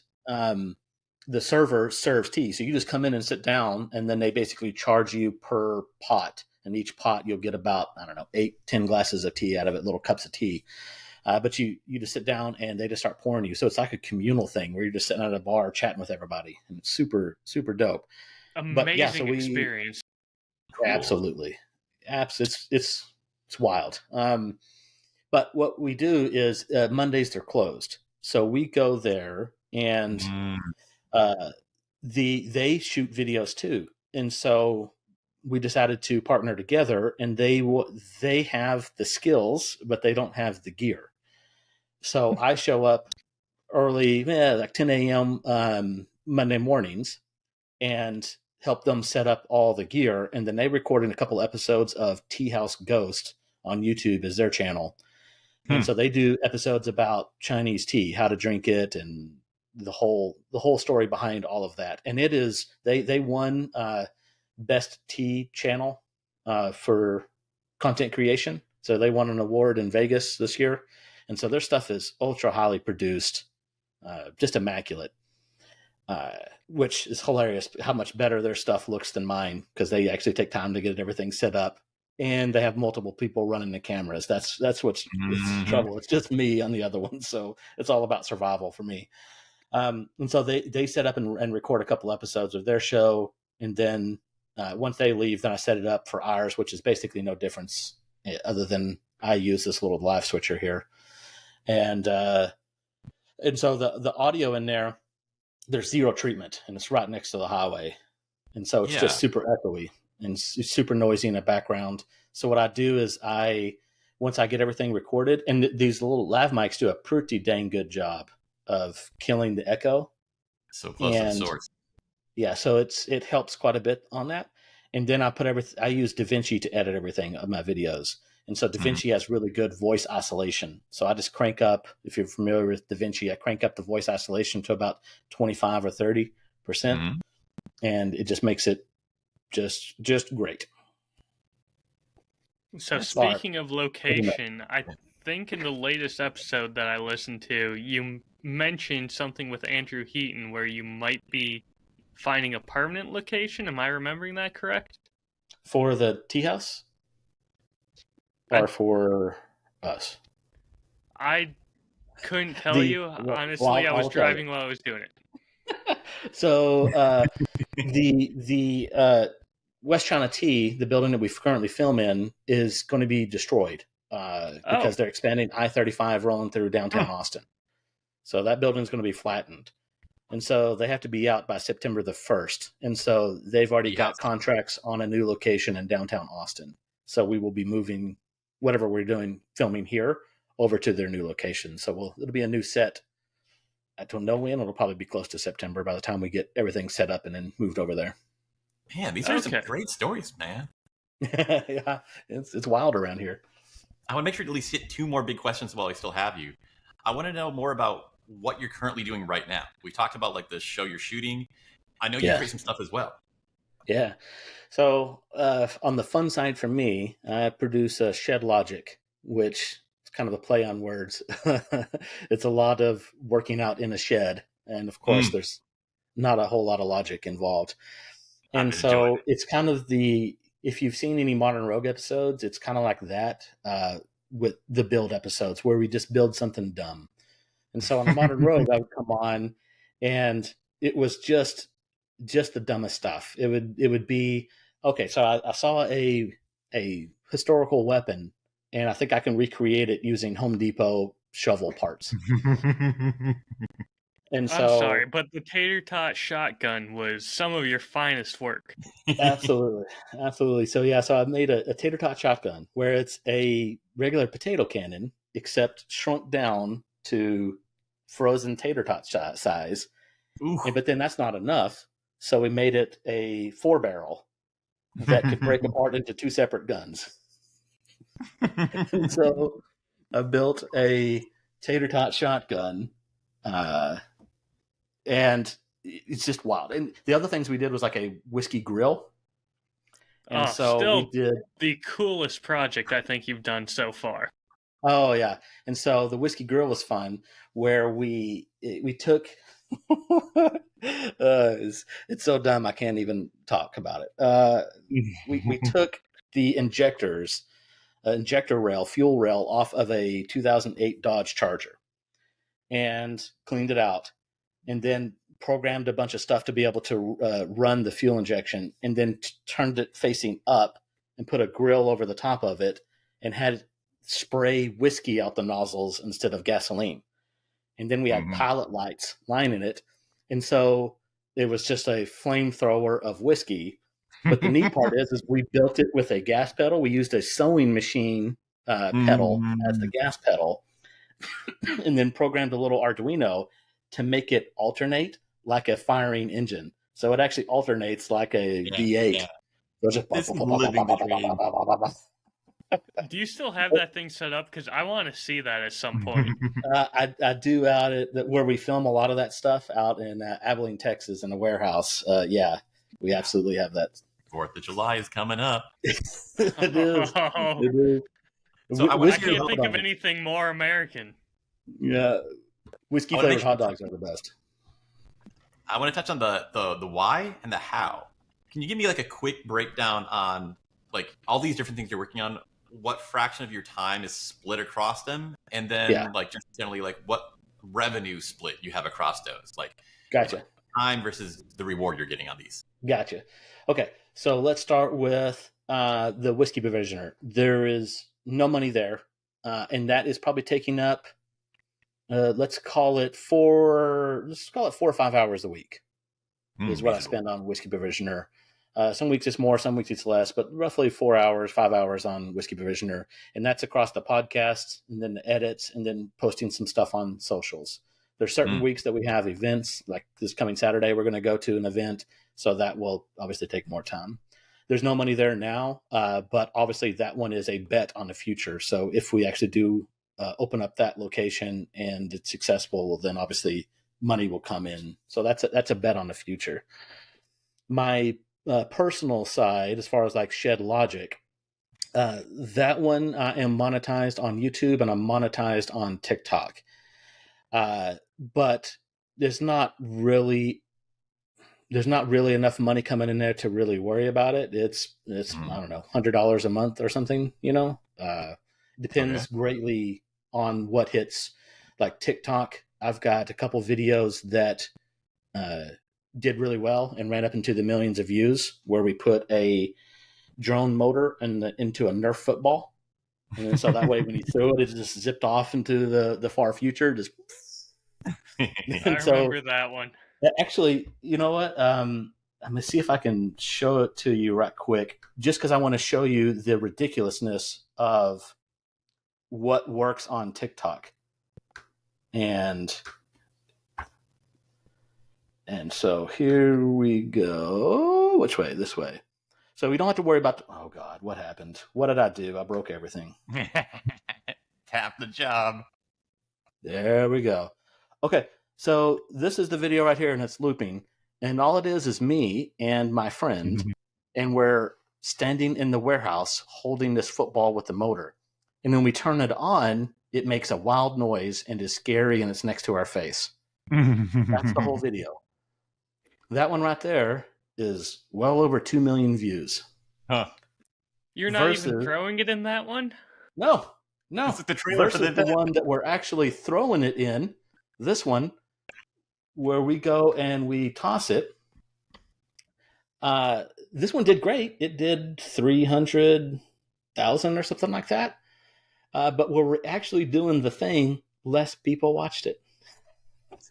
the server serves tea. So you just come in and sit down, and then they basically charge you per pot. And each pot you'll get about, 8-10 glasses of tea out of it, little cups of tea. But you just sit down and they just start pouring you. So it's like a communal thing where you're just sitting at a bar chatting with everybody, and it's super, super dope. Amazing experience. Cool. Absolutely. It's wild. But what we do is Mondays they're closed. So we go there, and they shoot videos too. And so we decided to partner together, and they have the skills, but they don't have the gear. So I show up early, like 10 a.m. Monday mornings, and help them set up all the gear. And then they recorded a couple episodes of Tea House Ghost on YouTube as their channel. And so they do episodes about Chinese tea, how to drink it, and the whole story behind all of that. And it is, they won best tea channel for content creation. So they won an award in Vegas this year. And so their stuff is ultra highly produced, just immaculate. Which is hilarious how much better their stuff looks than mine, because they actually take time to get everything set up, and they have multiple people running the cameras. That's what's trouble. It's just me on the other one, so it's all about survival for me. And so they set up and record a couple episodes of their show, and then once they leave, then I set it up for ours, which is basically no difference other than I use this little live switcher here, and so the audio in there, there's zero treatment, and it's right next to the highway. And so it's just super echoey and super noisy in the background. So what I do is once I get everything recorded, and these little lav mics do a pretty dang good job of killing the echo. So close to the source. Yeah, so it helps quite a bit on that. And then I use DaVinci to edit everything of my videos. And so DaVinci has really good voice isolation. So I just crank up, if you're familiar with DaVinci, I crank up the voice isolation to about 25 or 30%. And it just makes it just great. So speaking of location, I think in the latest episode that I listened to, you mentioned something with Andrew Heaton where you might be finding a permanent location. Am I remembering that correct? For the tea house? Or for us? I couldn't tell you. Honestly, I was driving while I was doing it. So the West China Tea, the building that we currently film in, is going to be destroyed because they're expanding I-35 rolling through downtown Austin. So that building is going to be flattened. And so they have to be out by September the 1st. And so they've already got contracts on a new location in downtown Austin. So we will be moving whatever we're doing, filming here, over to their new location. So it'll be a new set. I don't know when. It'll probably be close to September by the time we get everything set up and then moved over there. Man, these are some great stories, man. Yeah, it's wild around here. I want to make sure to at least hit two more big questions while I still have you. I want to know more about what you're currently doing right now. We talked about like the show you're shooting. I know you create some stuff as well. Yeah. So on the fun side for me, I produce Shed Logic, which is kind of a play on words. It's a lot of working out in a shed. And of course, there's not a whole lot of logic involved. And so it's kind of if you've seen any Modern Rogue episodes, it's kind of like that with the build episodes where we just build something dumb. And so on the Modern Rogue, I would come on and it was just the dumbest stuff. It would be, okay, so I saw a historical weapon and I think I can recreate it using Home Depot shovel parts. And so, I'm sorry, but the tater tot shotgun was some of your finest work. Absolutely. So I made a tater tot shotgun where it's a regular potato cannon, except shrunk down to frozen tater tot size. But then that's not enough. So we made it a 4-barrel that could break apart into 2 separate guns. And so I built a tater tot shotgun. And it's just wild. And the other things we did was like a whiskey grill. And so we did the coolest project I think you've done so far. Oh yeah. And so the whiskey grill was fun where we took it's so dumb I can't even talk about it. We took the injector rail, fuel rail off of a 2008 Dodge Charger and cleaned it out. And then programmed a bunch of stuff to be able to run the fuel injection, and then turned it facing up and put a grill over the top of it and had it spray whiskey out the nozzles instead of gasoline. And then we had pilot lights lining it. And so it was just a flamethrower of whiskey. But the neat part is we built it with a gas pedal. We used a sewing machine pedal as the gas pedal, and then programmed a little Arduino to make it alternate like a firing engine. So it actually alternates like a V8. Yeah. So just This is living the dream. Do you still have that thing set up? Because I want to see that at some point. I do out at where we film a lot of that stuff out in Abilene, Texas, in a warehouse. Yeah, we absolutely have that. 4th of July is coming up. It is. Oh, It is. So I I was can't think of anything more American. Yeah, whiskey flavored hot dogs are the best. I want to touch on the why and the how. Can you give me like a quick breakdown on like all these different things you're working on? What fraction of your time is split across them, and then like just generally like what revenue split you have across those? Like, gotcha. Time versus the reward you're getting on these. Gotcha. Okay, so let's start with the whiskey provisioner. There is no money there, and that is probably taking up. Let's call it 4 or 5 hours a week is what I spend on whiskey provisioner. Some weeks it's more, some weeks it's less, but roughly 4 hours, 5 hours on whiskey provisioner, and that's across the podcast and then the edits and then posting some stuff on socials. There's certain weeks that we have events, like this coming Saturday, we're going to go to an event, so that will obviously take more time. There's no money there now, but obviously that one is a bet on the future. So if we actually do open up that location and it's successful, then obviously money will come in. So that's a bet on the future. My personal side, as far as like Shed Logic, that one I am monetized on YouTube and I'm monetized on TikTok. But there's not really enough money coming in there to really worry about it. It's I don't know, $100 a month or something, depends greatly on what hits. Like TikTok, I've got a couple videos that did really well and ran up into the millions of views, where we put a drone motor into a Nerf football. And so that way when you threw it, it just zipped off into the far future. Just I remember that one. Actually, you know what? I'm going to see if I can show it to you right quick, just because I want to show you the ridiculousness of what works on TikTok. And so here we go. Which way? This way. So we don't have to worry about, oh God, what happened? What did I do? I broke everything. Tap the job. There we go. Okay. So this is the video right here, and it's looping. And all it is me and my friend, and we're standing in the warehouse holding this football with the motor. And when we turn it on, it makes a wild noise and is scary, and it's next to our face. That's the whole video. That one right there is well over 2 million views. Huh. You're not even throwing it in that one? No. This is the trailer for the one that we're actually throwing it in. This one, where we go and we toss it. This one did great. It did 300,000 or something like that. But when we're actually doing the thing, less people watched it.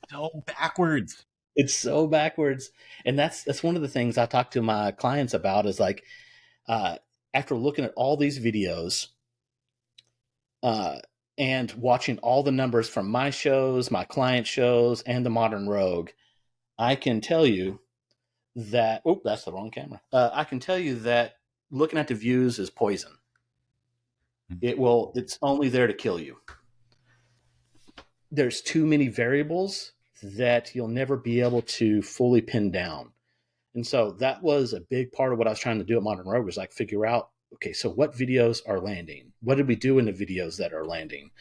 So backwards. It's so backwards. And that's one of the things I talk to my clients about is like, after looking at all these videos, and watching all the numbers from my shows, my client shows, and the Modern Rogue, I can tell you that, oh, that's the wrong camera. I can tell you that looking at the views is poison. It's only there to kill you. There's too many variables that you'll never be able to fully pin down. And so that was a big part of what I was trying to do at Modern Rogue, was like figure out, okay, so what videos are landing? What did we do in the videos that are landing?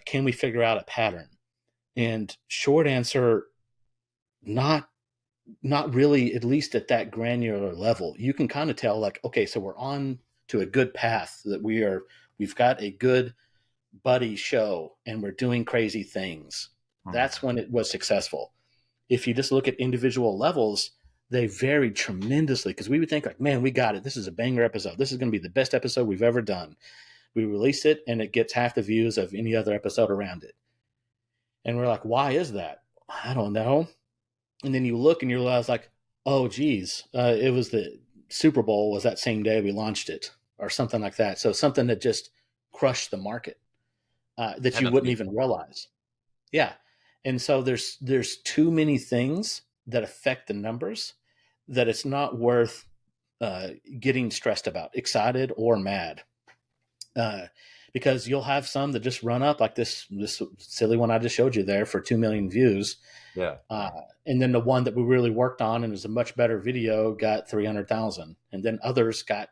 Can we figure out a pattern? And short answer, not really, at least at that granular level. You can kind of tell like, okay, so we're on to a good path, that we've got a good buddy show and we're doing crazy things. That's when it was successful. If you just look at individual levels, they varied tremendously, because we would think like, man, we got it. This is a banger episode. This is going to be the best episode we've ever done. We release it and it gets half the views of any other episode around it. And we're like, why is that? I don't know. And then you look and you realize like, oh geez, it was the Super Bowl was that same day we launched it, or something like that. So something that just crushed the market that you wouldn't even realize. Yeah. And so there's too many things that affect the numbers that it's not worth getting stressed about, excited or mad. Because you'll have some that just run up like this silly one I just showed you there for 2 million views. Yeah. And then the one that we really worked on and was a much better video got 300,000. And then others got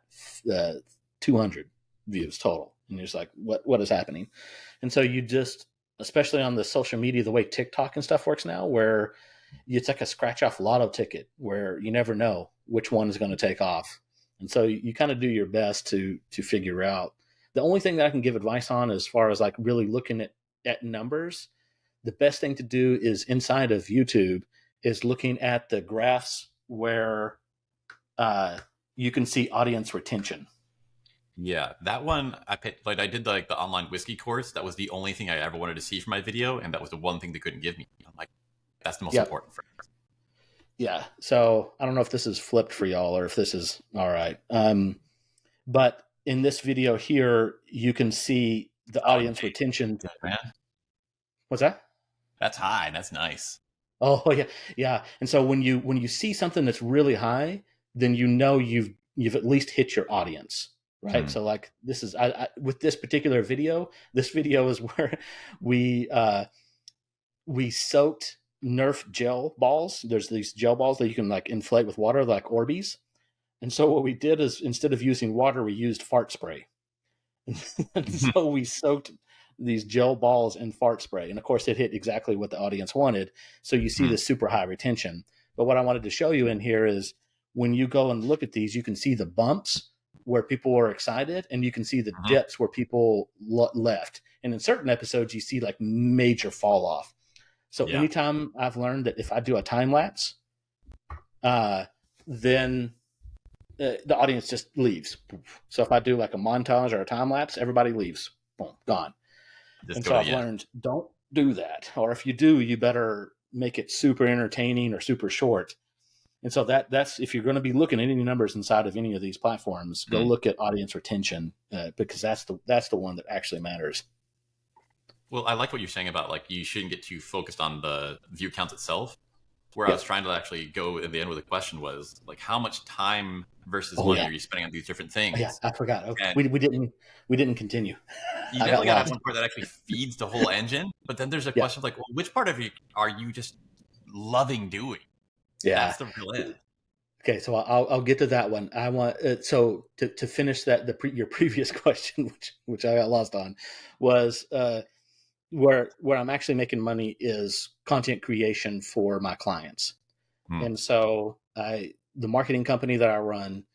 200 views total. And you're just like, what is happening? And so you just, especially on the social media, the way TikTok and stuff works now, where it's like a scratch off lotto ticket where you never know which one is going to take off. And so you kind of do your best to figure out. The only thing that I can give advice on as far as like really looking at numbers, the best thing to do is inside of YouTube is looking at the graphs where you can see audience retention. Yeah, that one I picked, like I did like the online whiskey course. That was the only thing I ever wanted to see for my video, and that was the one thing they couldn't give me. I'm like, that's the most important for me. Yeah. So I don't know if this is flipped for y'all or if this is all right. But in this video here, you can see the audience retention. Man. What's that? That's high. That's nice. Oh yeah, yeah. And so when you see something that's really high, then you know you've at least hit your audience, right? So like this is I with this particular video. This video is where we soaked Nerf gel balls. There's these gel balls that you can like inflate with water, like Orbeez. And so what we did is instead of using water, we used fart spray. And so we soaked these gel balls in fart spray. And of course, it hit exactly what the audience wanted. So you see this super high retention. But what I wanted to show you in here is when you go and look at these, you can see the bumps where people were excited, and you can see the dips where people left. And in certain episodes, you see like major fall off. So anytime I've learned that if I do a time lapse, then the audience just leaves. So if I do like a montage or a time lapse, everybody leaves. Boom, gone. And so I've learned, don't do that. Or if you do, you better make it super entertaining or super short. And so that's if you're going to be looking at any numbers inside of any of these platforms, go look at audience retention because that's the one that actually matters. Well, I like what you're saying about like you shouldn't get too focused on the view count itself. Where I was trying to actually go at the end with the question was like, how much time versus money are you spending on these different things? Yeah, I forgot. Okay. We didn't continue. You definitely got to have one part that actually feeds the whole engine. But then there's a question of like, well, which part of it are you just loving doing? Yeah, that's the real end. Okay, so I'll get to that one. I want so to finish that your previous question, which I got lost on, was where I'm actually making money is content creation for my clients. And so the marketing company that I run,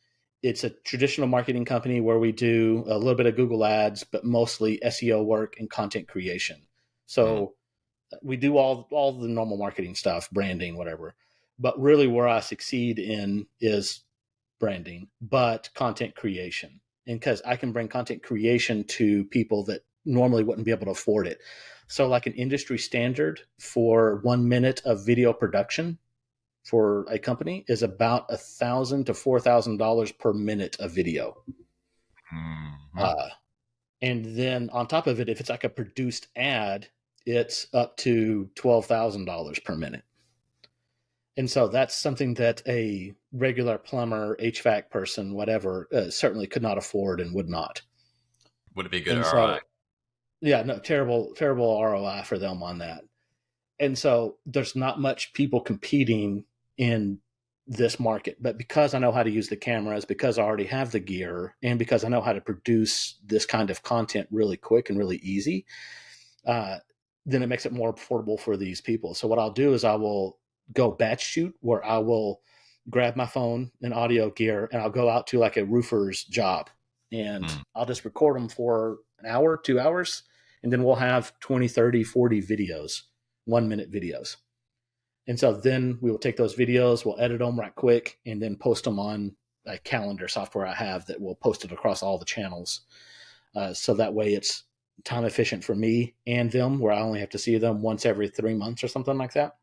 it's a traditional marketing company where we do a little bit of Google ads, but mostly SEO work and content creation. So we do all the normal marketing stuff, branding, whatever. But really where I succeed in is branding, but content creation. And because I can bring content creation to people that normally wouldn't be able to afford it. So like an industry standard for 1 minute of video production for a company is about $1,000 to $4,000 per minute of video. And then on top of it, if it's like a produced ad, it's up to $12,000 per minute. And so that's something that a regular plumber, HVAC person, whatever, certainly could not afford and would not. Would it be good ROI? Yeah, no, terrible ROI for them on that. And so there's not much people competing in this market. But because I know how to use the cameras, because I already have the gear, and because I know how to produce this kind of content really quick and really easy, then it makes it more affordable for these people. So what I'll do is I will go batch shoot where I will grab my phone and audio gear and I'll go out to like a roofer's job and I'll just record them for an hour, 2 hours. And then we'll have 20, 30, 40 videos, 1 minute videos. And so then we will take those videos, we'll edit them right quick and then post them on a calendar software I have that will post it across all the channels. So that way it's time efficient for me and them where I only have to see them once every 3 months or something like that.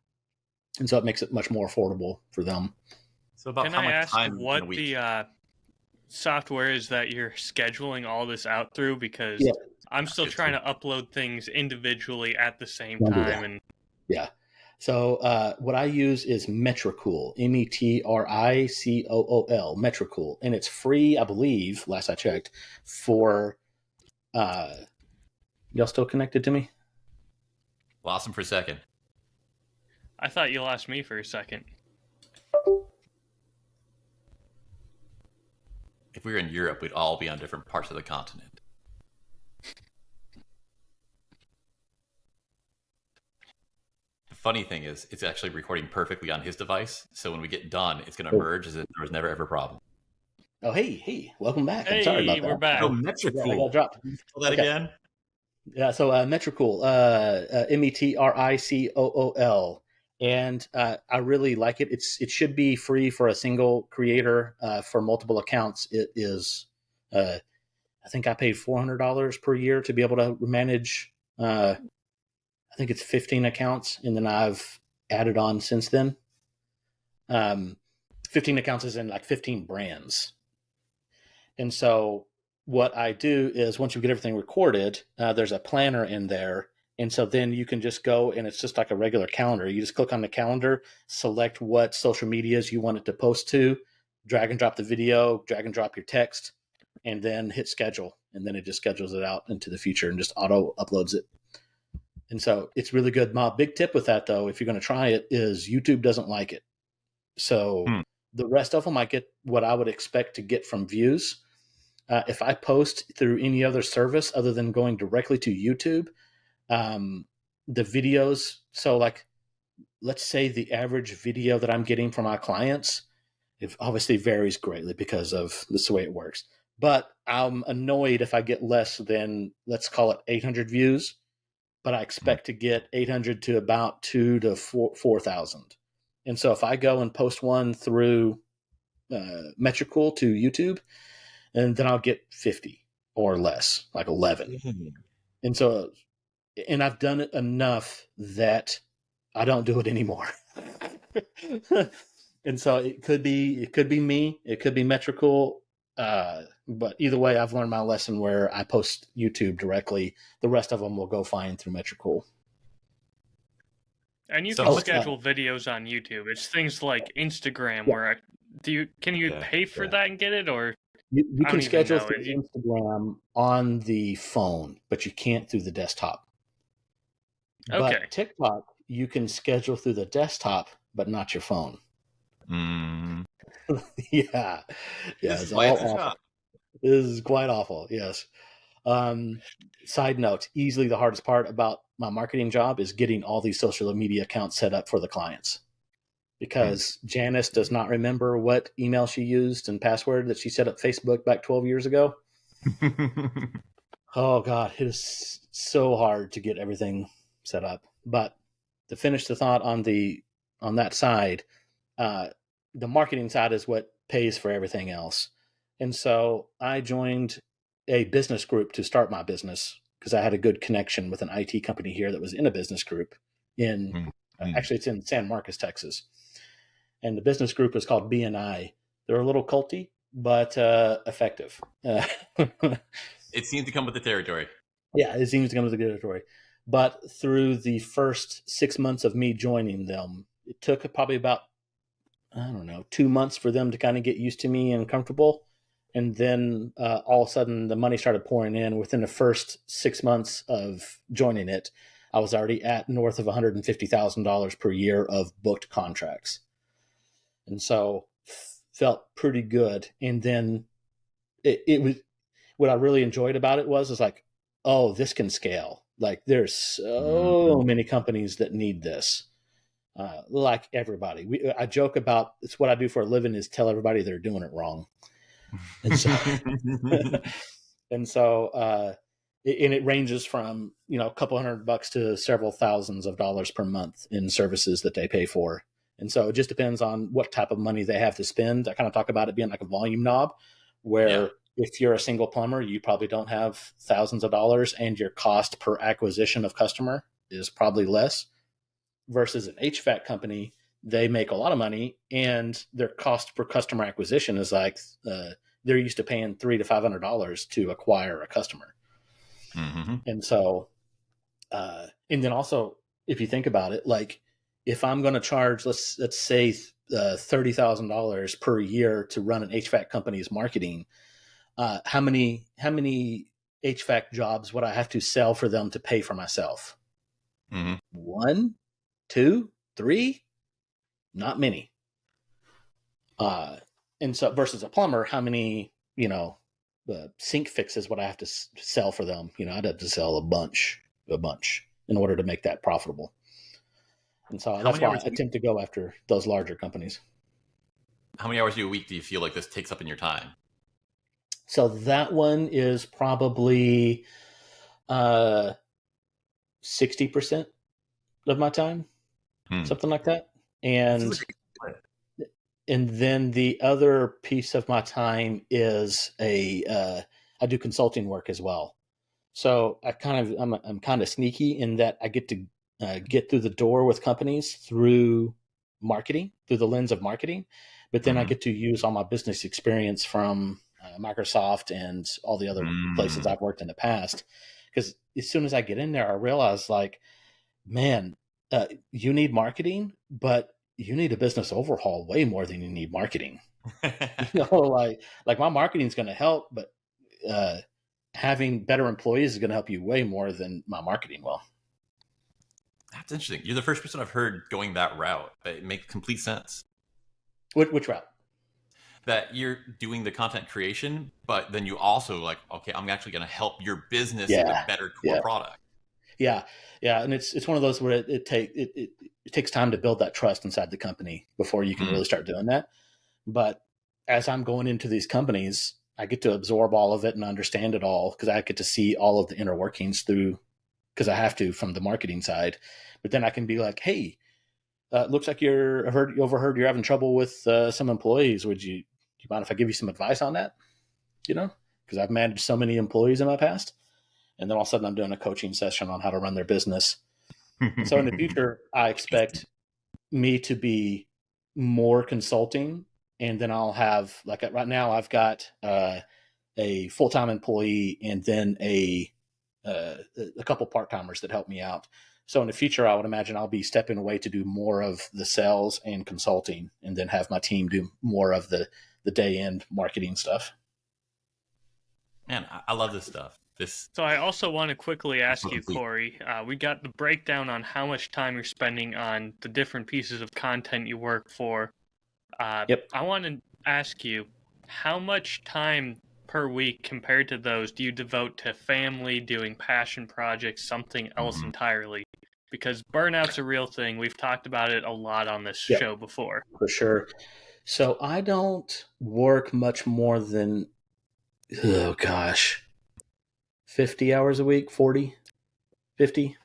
And so it makes it much more affordable for them. So about Can how I much ask time in a what week? the software is that you're scheduling all this out through? Because Yeah. I'm still Good trying too. to upload things individually at the same Don't do time. that. And Yeah. So what I use is Metricool, Metricool, Metricool, and it's free, I believe. Last I checked, for y'all still connected to me? Lost him for a second. I thought you lost me for a second. If we were in Europe, we'd all be on different parts of the continent. The funny thing is, it's actually recording perfectly on his device. So when we get done, it's going to emerge as if there was never ever a problem. Oh, hey, welcome back. I'm Hey, sorry about that. we're back. Oh, I Metricool. got dropped. Spell that again. Yeah, so Metricool, Metricool, and I really like it. It should be free for a single creator. For multiple accounts, it is. I think I paid $400 per year to be able to manage. I think it's 15 accounts, and then I've added on since then. 15 accounts is in like 15 brands, and so what I do is once you get everything recorded, there's a planner in there. And so then you can just go and it's just like a regular calendar. You just click on the calendar, select what social medias you want it to post to, drag and drop the video, drag and drop your text, and then hit schedule. And then it just schedules it out into the future and just auto uploads it. And so it's really good. My big tip with that, though, if you're going to try it, is YouTube doesn't like it. So the rest of them, I get what I would expect to get from views. If I post through any other service other than going directly to YouTube, the videos, so like, let's say the average video that I'm getting from my clients, it obviously varies greatly because of this the way it works. But I'm annoyed if I get less than, let's call it 800 views, but I expect to get 800 to about 2,000 to 4,000. And so if I go and post one through Metricool to YouTube, and then I'll get 50 or less, like 11. And so, and I've done it enough that I don't do it anymore. And so it could be me, it could be Metricool. But either way, I've learned my lesson where I post YouTube directly. The rest of them will go fine through Metricool. And you can schedule videos on YouTube. It's things like Instagram where can you pay for that and get it, or you can schedule through Instagram on the phone, but you can't through the desktop. Okay. But TikTok, you can schedule through the desktop, but not your phone. Yeah. It's all awful. This is quite awful. Yes. Side note, easily the hardest part about my marketing job is getting all these social media accounts set up for the clients, because Janice does not remember what email she used and password that she set up Facebook back 12 years ago. Oh God, it is so hard to get everything set up. But to finish the thought on that side, the marketing side is what pays for everything else. And so I joined a business group to start my business because I had a good connection with an IT company here that was in a business group actually it's in San Marcos, Texas. And the business group is called BNI. They're a little culty, but effective. It seems to come with the territory. Yeah, it seems to come with the territory. But through the first 6 months of me joining them, it took probably about, 2 months for them to kind of get used to me and comfortable. And then all of a sudden the money started pouring in. Within the first 6 months of joining it, I was already at north of $150,000 per year of booked contracts. And so felt pretty good. And then it was, what I really enjoyed about it was like, oh, this can scale. Like there's so many companies that need this. Like everybody. I joke about, it's what I do for a living is tell everybody they're doing it wrong. And so, and it ranges from, a couple $100 to several thousands of dollars per month in services that they pay for. And so it just depends on what type of money they have to spend. I kind of talk about it being like a volume knob, where if you're a single plumber, you probably don't have thousands of dollars and your cost per acquisition of customer is probably less, versus an HVAC company they make a lot of money, and their cost per customer acquisition is like they're used to paying $300 to $500 to acquire a customer. Mm-hmm. And so, and then also, if you think about it, like if I'm going to charge, let's say $30,000 per year to run an HVAC company's marketing, how many HVAC jobs would I have to sell for them to pay for myself? Mm-hmm. 1, 2, 3, not many. And so versus a plumber, how many, sink fixes would I have to sell for them? I'd have to sell a bunch in order to make that profitable. And so that's why I tend to go after those larger companies. How many hours a week do you feel like this takes up in your time? So that one is probably 60% of my time, something like that. And then the other piece of my time is I do consulting work as well. So I'm kind of sneaky in that I get to get through the door with companies through marketing, through the lens of marketing, but then I get to use all my business experience from Microsoft and all the other places I've worked in the past. Because as soon as I get in there, I realize like, man, you need marketing, but you need a business overhaul way more than you need marketing. Like my marketing is going to help, but having better employees is going to help you way more than my marketing will. That's interesting. You're the first person I've heard going that route. It makes complete sense. Which route? That you're doing the content creation, but then you also like, okay, I'm actually going to help your business into better core product. Yeah. And it's one of those where it takes time to build that trust inside the company before you can really start doing that. But as I'm going into these companies, I get to absorb all of it and understand it all because I get to see all of the inner workings through, because I have to from the marketing side. But then I can be like, hey, looks like you overheard you're having trouble with some employees. Do you mind if I give you some advice on that? Because I've managed so many employees in my past. And then all of a sudden I'm doing a coaching session on how to run their business. So in the future, I expect me to be more consulting. And then I'll have, like right now, I've got a full-time employee and then a couple part-timers that help me out. So in the future, I would imagine I'll be stepping away to do more of the sales and consulting and then have my team do more of the day-end marketing stuff. Man, I love this stuff. So I also want to quickly ask you, Cory, we got the breakdown on how much time you're spending on the different pieces of content you work for. Yep. I want to ask you, how much time per week compared to those do you devote to family, doing passion projects, something else entirely? Because burnout's a real thing. We've talked about it a lot on this show before. For sure. So I don't work much more than, 50 hours a week, 40, 50,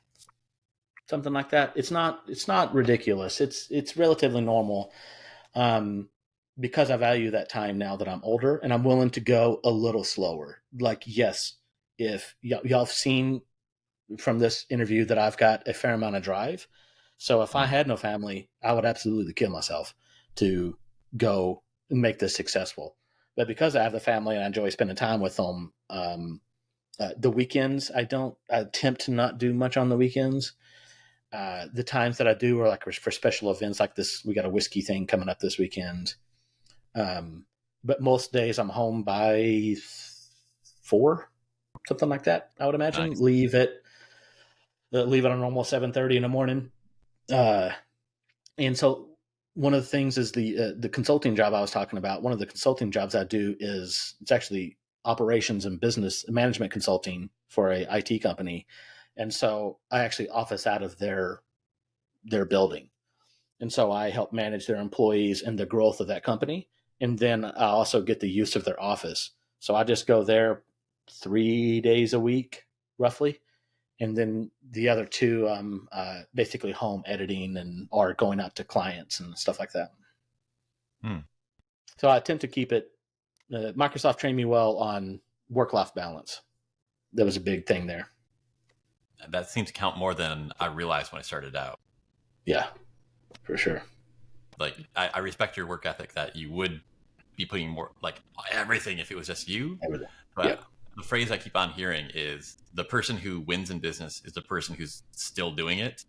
something like that. It's not ridiculous. It's relatively normal. Because I value that time now that I'm older and I'm willing to go a little slower. Like, yes, if y'all have seen from this interview that I've got a fair amount of drive. So if I had no family, I would absolutely kill myself to go and make this successful. But because I have the family and I enjoy spending time with them, the weekends, I attempt to not do much on the weekends. The times that I do are like for special events like this. We got a whiskey thing coming up this weekend. But most days I'm home by 4, something like that. I would imagine. Nice. Leave it on almost 7:30 in the morning. And so one of the things is the consulting job I was talking about. One of the consulting jobs I do it's actually operations and business management consulting for a IT company. And so I actually office out of their building. And so I help manage their employees and the growth of that company. And then I also get the use of their office. So I just go there 3 days a week, roughly. And then the other 2, I'm basically home editing or going out to clients and stuff like that. So I tend to keep it. Microsoft trained me well on work-life balance. That was a big thing there. That seems to count more than I realized when I started out. Yeah, for sure. like I respect your work ethic that you would be putting more like everything if it was just you. Everything. But Yep. the phrase I keep on hearing is the person who wins in business is the person who's still doing it.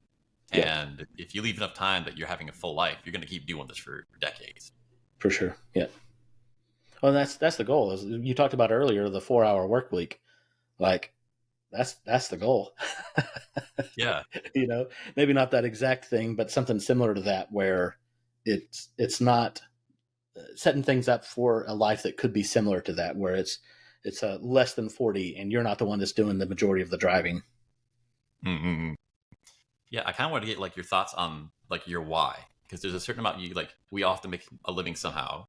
Yep. And if you leave enough time that you're having a full life, you're going to keep doing this for decades. For sure. Yeah. Well, that's the goal. As you talked about earlier, the 4-hour work week. Like that's the goal. Yeah. You know, maybe not that exact thing, but something similar to that, where it's not setting things up for a life that could be similar to that, where it's less than 40 and you're not the one that's doing the majority of the driving. Mm-hmm. Yeah, I kind of want to get like your thoughts on like your why, because there's a certain amount you like. We all have to make a living somehow,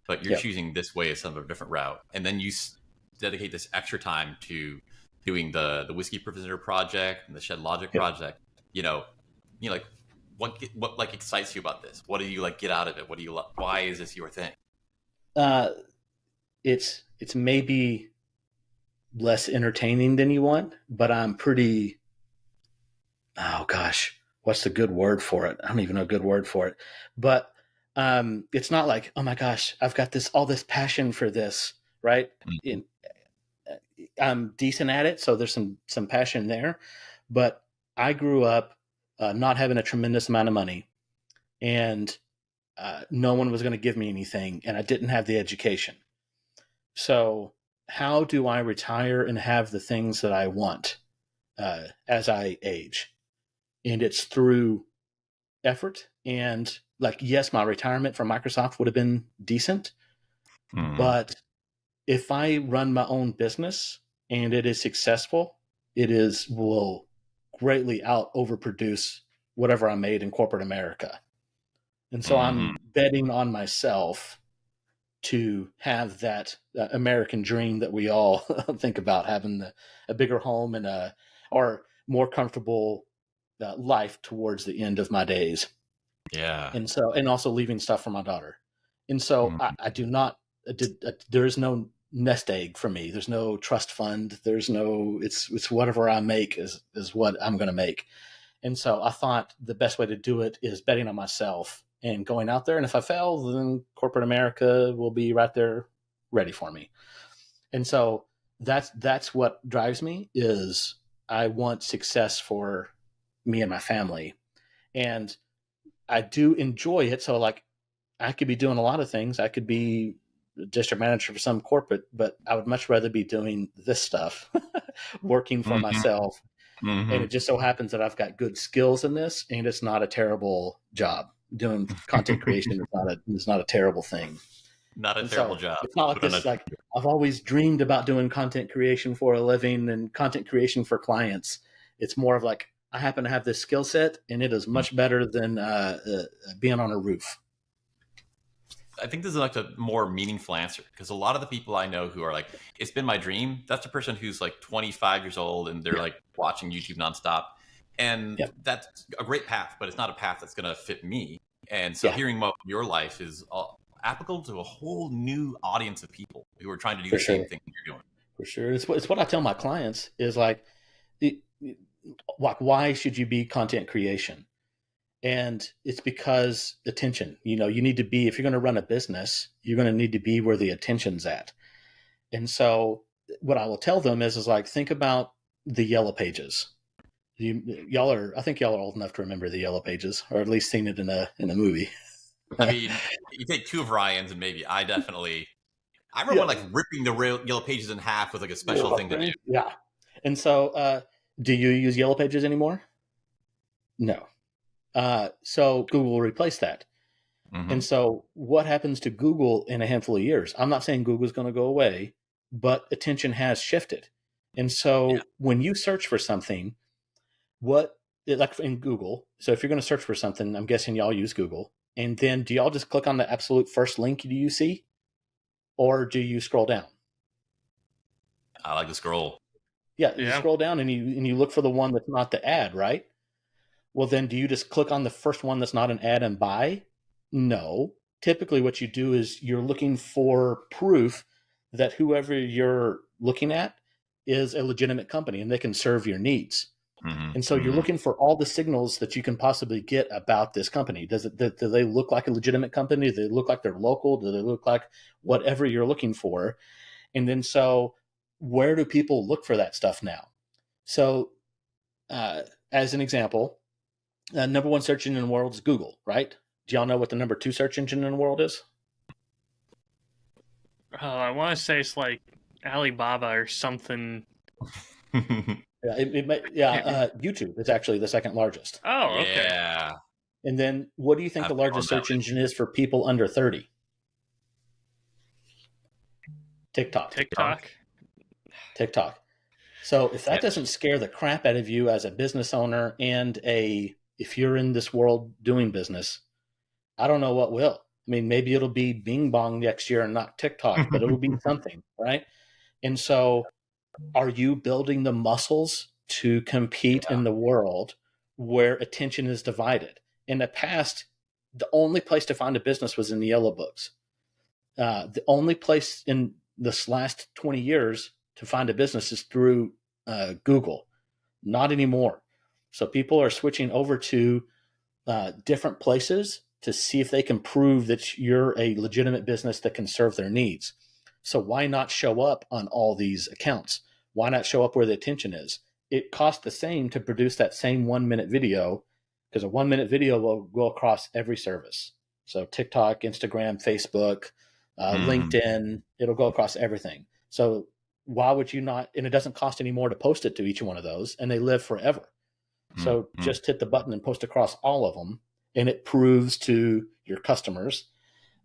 but you're choosing this way as some of a different route, and then you dedicate this extra time to doing the Whiskey Preventer project and the Shed Logic project. You know, like what like excites you about this? What do you like get out of it? What do you why is this your thing? It's maybe less entertaining than you want, but I'm pretty. Oh gosh, what's the good word for it? I don't even know a good word for it. But it's not like, oh my gosh, I've got all this passion for this, right? Mm-hmm. I'm decent at it, so there's some passion there. But I grew up not having a tremendous amount of money, and no one was going to give me anything, and I didn't have the education. So how do I retire and have the things that I want as I age? And it's through effort. And like, yes, my retirement from Microsoft would have been decent, but if I run my own business and it is successful, will greatly overproduce whatever I made in corporate America. And so I'm betting on myself to have that American dream that we all think about, having a bigger home and or more comfortable life towards the end of my days. Yeah. And also leaving stuff for my daughter. And so I do not, there is no nest egg for me. There's no trust fund. There's no, it's whatever I make is what I'm going to make. And so I thought the best way to do it is betting on myself and going out there. And if I fail, then corporate America will be right there ready for me. And so that's what drives me, is I want success for me and my family. And I do enjoy it. So like, I could be doing a lot of things. I could be district manager for some corporate, but I would much rather be doing this stuff, working for myself. And it just so happens that I've got good skills in this, and it's not a terrible job. Doing content creation is not a terrible thing. Not a terrible job. It's not like this. Like, I've always dreamed about doing content creation for a living and content creation for clients. It's more of like, I happen to have this skill set, and it is much better than being on a roof. I think this is like a more meaningful answer, because a lot of the people I know who are like, it's been my dream, that's a person who's like 25 years old and they're like watching YouTube nonstop. And that's a great path, but it's not a path that's going to fit me. And so hearing about your life is applicable to a whole new audience of people who are trying to do the same thing you're doing. For sure. It's what I tell my clients is like, why should you be content creation? And it's because attention, you need to be, if you're going to run a business, you're going to need to be where the attention's at. And so what I will tell them is like, think about the Yellow Pages. I think y'all are old enough to remember the Yellow Pages, or at least seen it in a movie. I mean, you take two of Ryan's, and maybe I remember like ripping the Yellow Pages in half with like a special thing to do. Yeah. And so, do you use Yellow Pages anymore? No. So Google will replace that. And so what happens to Google in a handful of years? I'm not saying Google's going to go away, but attention has shifted. And so when you search for something, like in Google, so if you're going to search for something, I'm guessing y'all use Google. And then do y'all just click on the absolute first link you see? Or do you scroll down? I like to scroll. Yeah, you scroll down and you look for the one that's not the ad, right? Well, then do you just click on the first one that's not an ad and buy? No. Typically what you do is you're looking for proof that whoever you're looking at is a legitimate company and they can serve your needs. And so you're looking for all the signals that you can possibly get about this company. Do they look like a legitimate company? Do they look like they're local? Do they look like whatever you're looking for? And then so where do people look for that stuff now? So as an example, number one search engine in the world is Google, right? Do y'all know what the number two search engine in the world is? I want to say it's like Alibaba or something. YouTube is actually the second largest. Oh, okay. Yeah. And then what do you think the largest search engine is for people under 30? TikTok. So if that doesn't scare the crap out of you as a business owner and if you're in this world doing business, I don't know what will. I mean, maybe it'll be Bing Bong next year and not TikTok, but it'll be something, right? And so are you building the muscles to compete in the world where attention is divided? In the past, the only place to find a business was in the yellow books. The only place in this last 20 years to find a business is through Google. Not anymore. So people are switching over to different places to see if they can prove that you're a legitimate business that can serve their needs. So why not show up on all these accounts? Why not show up where the attention is? It costs the same to produce that same 1 minute video, because a 1 minute video will go across every service. So TikTok, Instagram, Facebook, LinkedIn, it'll go across everything. So why would you not? And it doesn't cost any more to post it to each one of those, and they live forever. So just hit the button and post across all of them, and it proves to your customers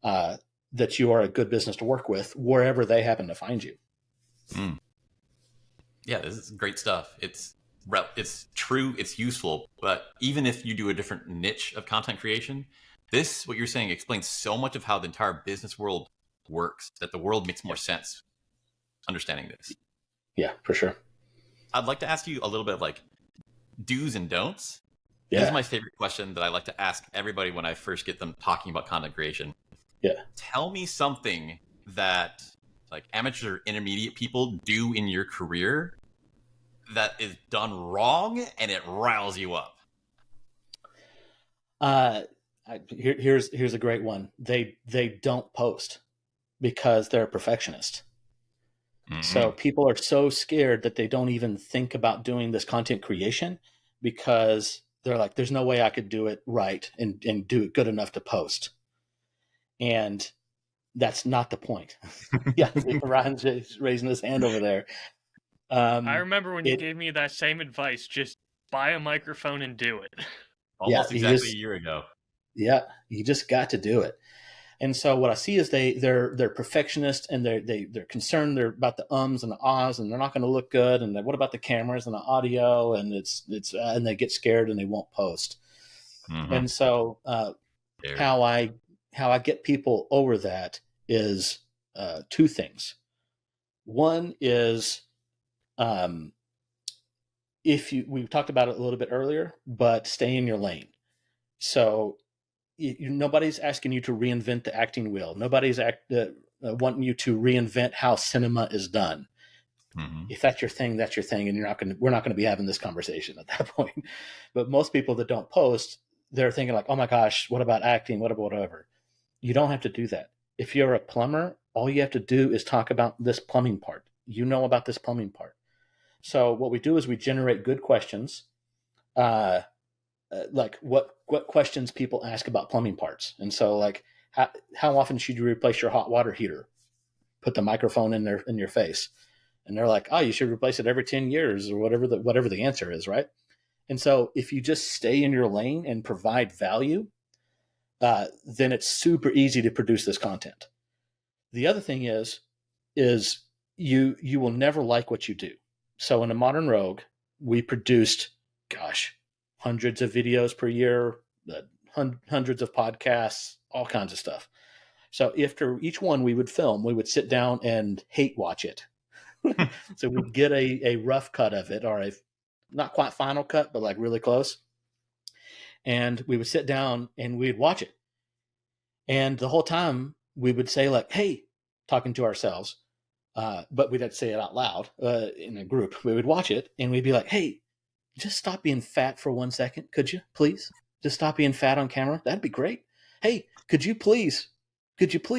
that you are a good business to work with wherever they happen to find you. Yeah, this is great stuff. It's true, it's useful, but even if you do a different niche of content creation, what you're saying explains so much of how the entire business world works that the world makes more sense understanding this. Yeah, for sure. I'd like to ask you a little bit of like do's and don'ts. Yeah. This is my favorite question that I like to ask everybody when I first get them talking about content creation. Yeah. Tell me something that like amateur or intermediate people do in your career that is done wrong and it riles you up. Here's a great one. They don't post because they're a perfectionist. So people are so scared that they don't even think about doing this content creation because they're like, there's no way I could do it right and do it good enough to post. And that's not the point. Yeah, Ryan's raising his hand over there. I remember when you gave me that same advice, just buy a microphone and do it. Almost exactly a year ago. Yeah, you just got to do it. And so what I see is they're perfectionists and they're concerned. They're about the ums and the ahs, and they're not going to look good. And what about the cameras and the audio? And and they get scared and they won't post. And so how I get people over that is two things. One is we talked about it a little bit earlier, but stay in your lane. So nobody's asking you to reinvent the acting wheel. Nobody's wanting you to reinvent how cinema is done. If that's your thing, that's your thing, and we're not going to be having this conversation at that point. But most people that don't post, they're thinking like, oh my gosh, what about acting? What about whatever? You don't have to do that. If you're a plumber, all you have to do is talk about this plumbing part. You know about this plumbing part. So what we do is we generate good questions, like what questions people ask about plumbing parts. And so like, how often should you replace your hot water heater? Put the microphone in your face. And they're like, oh, you should replace it every 10 years or whatever the answer is, right? And so if you just stay in your lane and provide value, then it's super easy to produce this content. The other thing is you will never like what you do. So in a Modern Rogue, we produced, hundreds of videos per year, hundreds of podcasts, all kinds of stuff. So after each one we would sit down and hate watch it. So we'd get a rough cut of it, or a not quite final cut, but like really close. And we would sit down and we'd watch it. And the whole time we would say like, hey, talking to ourselves, but we'd have to say it out loud in a group. We would watch it and we'd be like, hey, just stop being fat for 1 second, could you, please? Just stop being fat on camera. That'd be great. Hey, could you please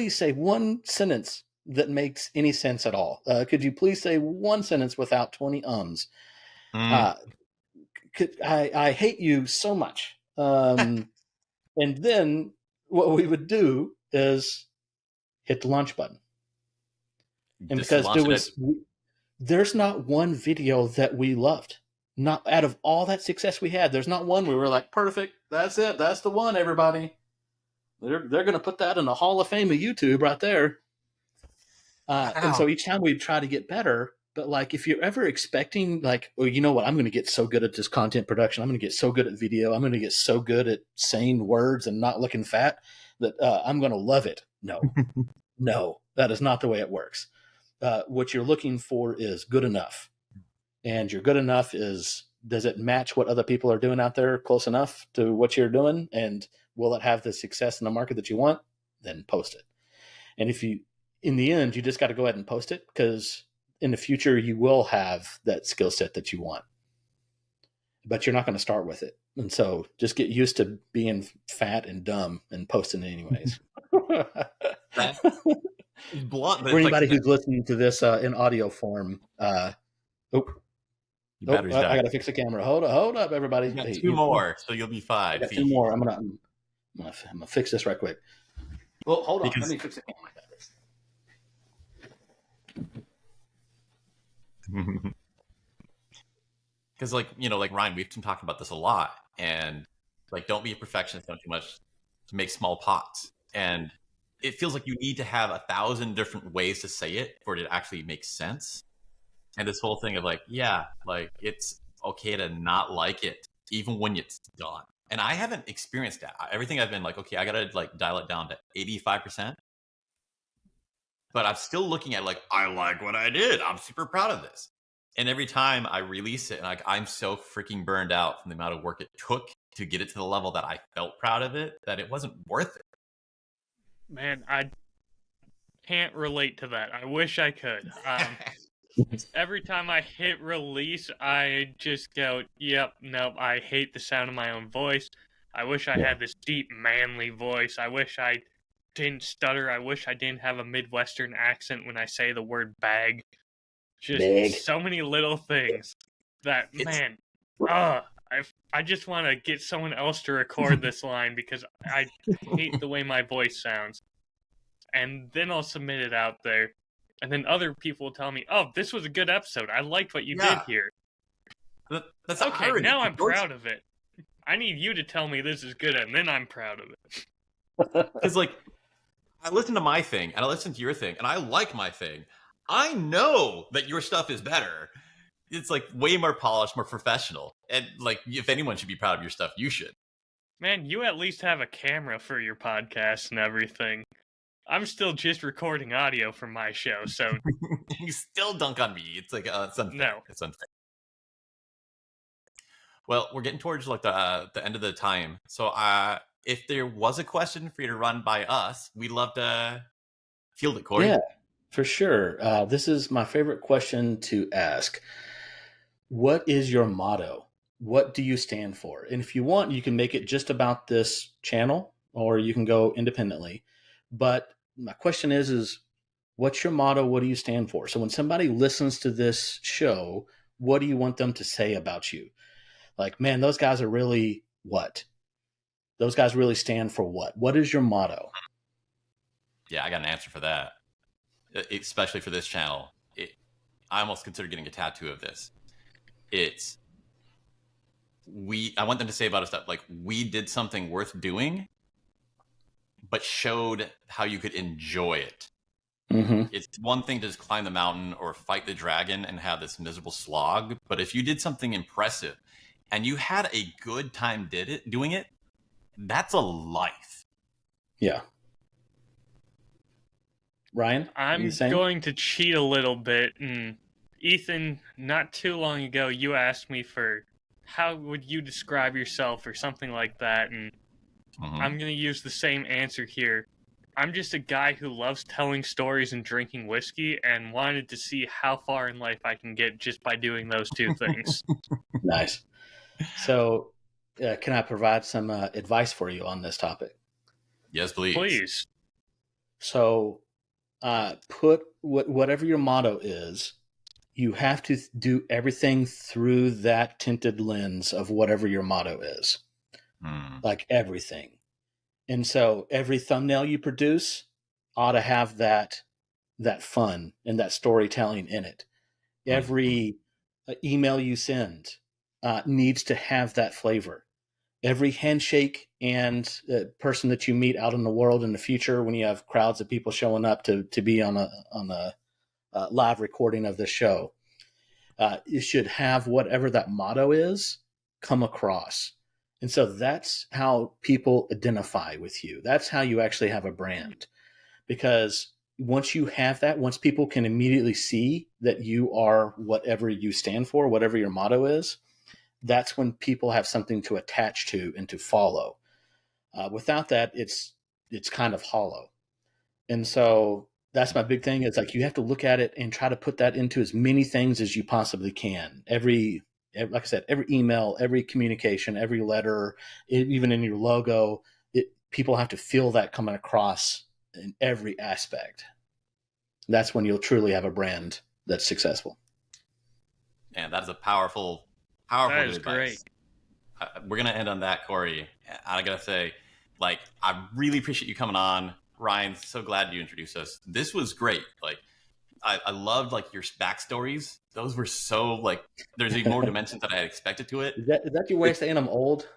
say one sentence that makes any sense at all? Could you please say one sentence without 20 ums? I hate you so much. And then what we would do is hit the launch button. And Just because there's not one video that we loved. Not out of all that success we had, there's not one we were like, perfect, that's it, that's the one, everybody. They're going to put that in the Hall of Fame of YouTube right there. And so each time we try to get better, but like if you're ever expecting like, oh, you know what, I'm going to get so good at this content production, I'm going to get so good at video, I'm going to get so good at saying words and not looking fat that I'm going to love it. No, no, that is not the way it works. What you're looking for is good enough. And your good enough is, does it match what other people are doing out there close enough to what you're doing? And will it have the success in the market that you want? Then post it. And if you, in the end, you just got to go ahead and post it, because in the future you will have that skill set that you want, but you're not going to start with it. And so just get used to being fat and dumb and posting it anyways. Blunt, for anybody who's listening to this in audio form, I got to fix the camera. Hold up, everybody. You got two more, so you'll be fine. I got two more. I'm gonna fix this right quick. Well, hold on. Let me fix the camera. Because, like, you know, like Ryan, we've been talking about this a lot, and like, don't be a perfectionist, don't too much to make small pots. And it feels like you need to have 1,000 different ways to say it for it to actually make sense. And this whole thing of like, yeah, like it's okay to not like it, even when it's done. And I haven't experienced that. Everything I've been like, okay, I gotta like dial it down to 85%. But I'm still looking at like, I like what I did. I'm super proud of this. And every time I release it, and like I'm so freaking burned out from the amount of work it took to get it to the level that I felt proud of it, that it wasn't worth it. Man, I can't relate to that. I wish I could. Every time I hit release, I just go, yep, nope, I hate the sound of my own voice. I wish I had this deep, manly voice. I wish I didn't stutter. I wish I didn't have a Midwestern accent when I say the word bag. Just so many little things that, man, I just want to get someone else to record this line because I hate the way my voice sounds. And then I'll submit it out there. And then other people will tell me, oh, this was a good episode. I liked what you did here. That's okay, irony. Now I'm proud of it. I need you to tell me this is good, and then I'm proud of it. Because, like, I listen to my thing, and I listen to your thing, and I like my thing. I know that your stuff is better. It's, like, way more polished, more professional. And, like, if anyone should be proud of your stuff, you should. Man, you at least have a camera for your podcast and everything. I'm still just recording audio for my show, so... You still dunk on me. It's like, it's unfair. No. It's unfair. Well, we're getting towards, like, the end of the time. So, if there was a question for you to run by us, we'd love to field it, Cory. Yeah, for sure. This is my favorite question to ask. What is your motto? What do you stand for? And if you want, you can make it just about this channel, or you can go independently. But my question is what's your motto? What do you stand for? So when somebody listens to this show, what do you want them to say about you? Like, man, those guys are really what? Those guys really stand for what? What is your motto? Yeah, I got an answer for that. Especially for this channel. I almost consider getting a tattoo of this. I want them to say about us that, like, we did something worth doing, but showed how you could enjoy it. Mm-hmm. It's one thing to just climb the mountain or fight the dragon and have this miserable slog. But if you did something impressive and you had a good time doing it, that's a life. Yeah. Ryan? I'm going to cheat a little bit. And Ethan, not too long ago, you asked me for how would you describe yourself or something like that. And I'm going to use the same answer here. I'm just a guy who loves telling stories and drinking whiskey and wanted to see how far in life I can get just by doing those two things. Nice. So, can I provide some advice for you on this topic? Yes, please. Please. So, put whatever your motto is, you have to do everything through that tinted lens of whatever your motto is. Like everything. And so every thumbnail you produce ought to have that fun and that storytelling in it. Every email you send needs to have that flavor. Every handshake and person that you meet out in the world in the future, when you have crowds of people showing up to be on a live recording of the show, you should have whatever that motto is come across. And so that's how people identify with you. That's how you actually have a brand. Because once you have that, once people can immediately see that you are whatever you stand for, whatever your motto is, that's when people have something to attach to and to follow. Without that, it's kind of hollow. And so that's my big thing. It's like you have to look at it and try to put that into as many things as you possibly can. Like I said, every email, every communication, every letter, even in your logo, people have to feel that coming across in every aspect. That's when you'll truly have a brand that's successful. Man, that is a powerful that is advice. Great. We're going to end on that, Cory. I got to say, like, I really appreciate you coming on. Ryan, so glad you introduced us. This was great. Like, I loved like your backstories. Those were so like, there's even more dimensions that I had expected to it. Is that your way of saying I'm old?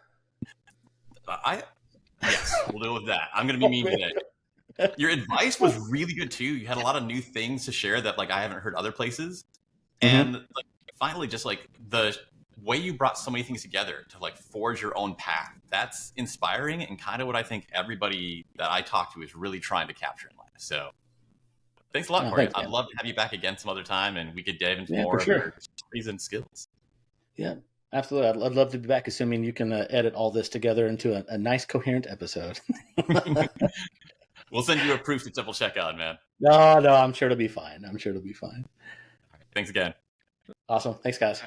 Yes, we'll deal with that. I'm going to be mean today. Your advice was really good too. You had a lot of new things to share that like I haven't heard other places. And like, finally, just like the way you brought so many things together to like forge your own path. That's inspiring and kind of what I think everybody that I talk to is really trying to capture in life. So thanks a lot, Cory. I'd love to have you back again some other time and we could dive into more of your stories and skills. Yeah, absolutely. I'd love to be back, assuming you can edit all this together into a nice, coherent episode. We'll send you a proof to double check on, man. No, I'm sure it'll be fine. Right, thanks again. Awesome. Thanks, guys.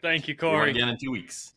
Thank you, Cory. Again in 2 weeks.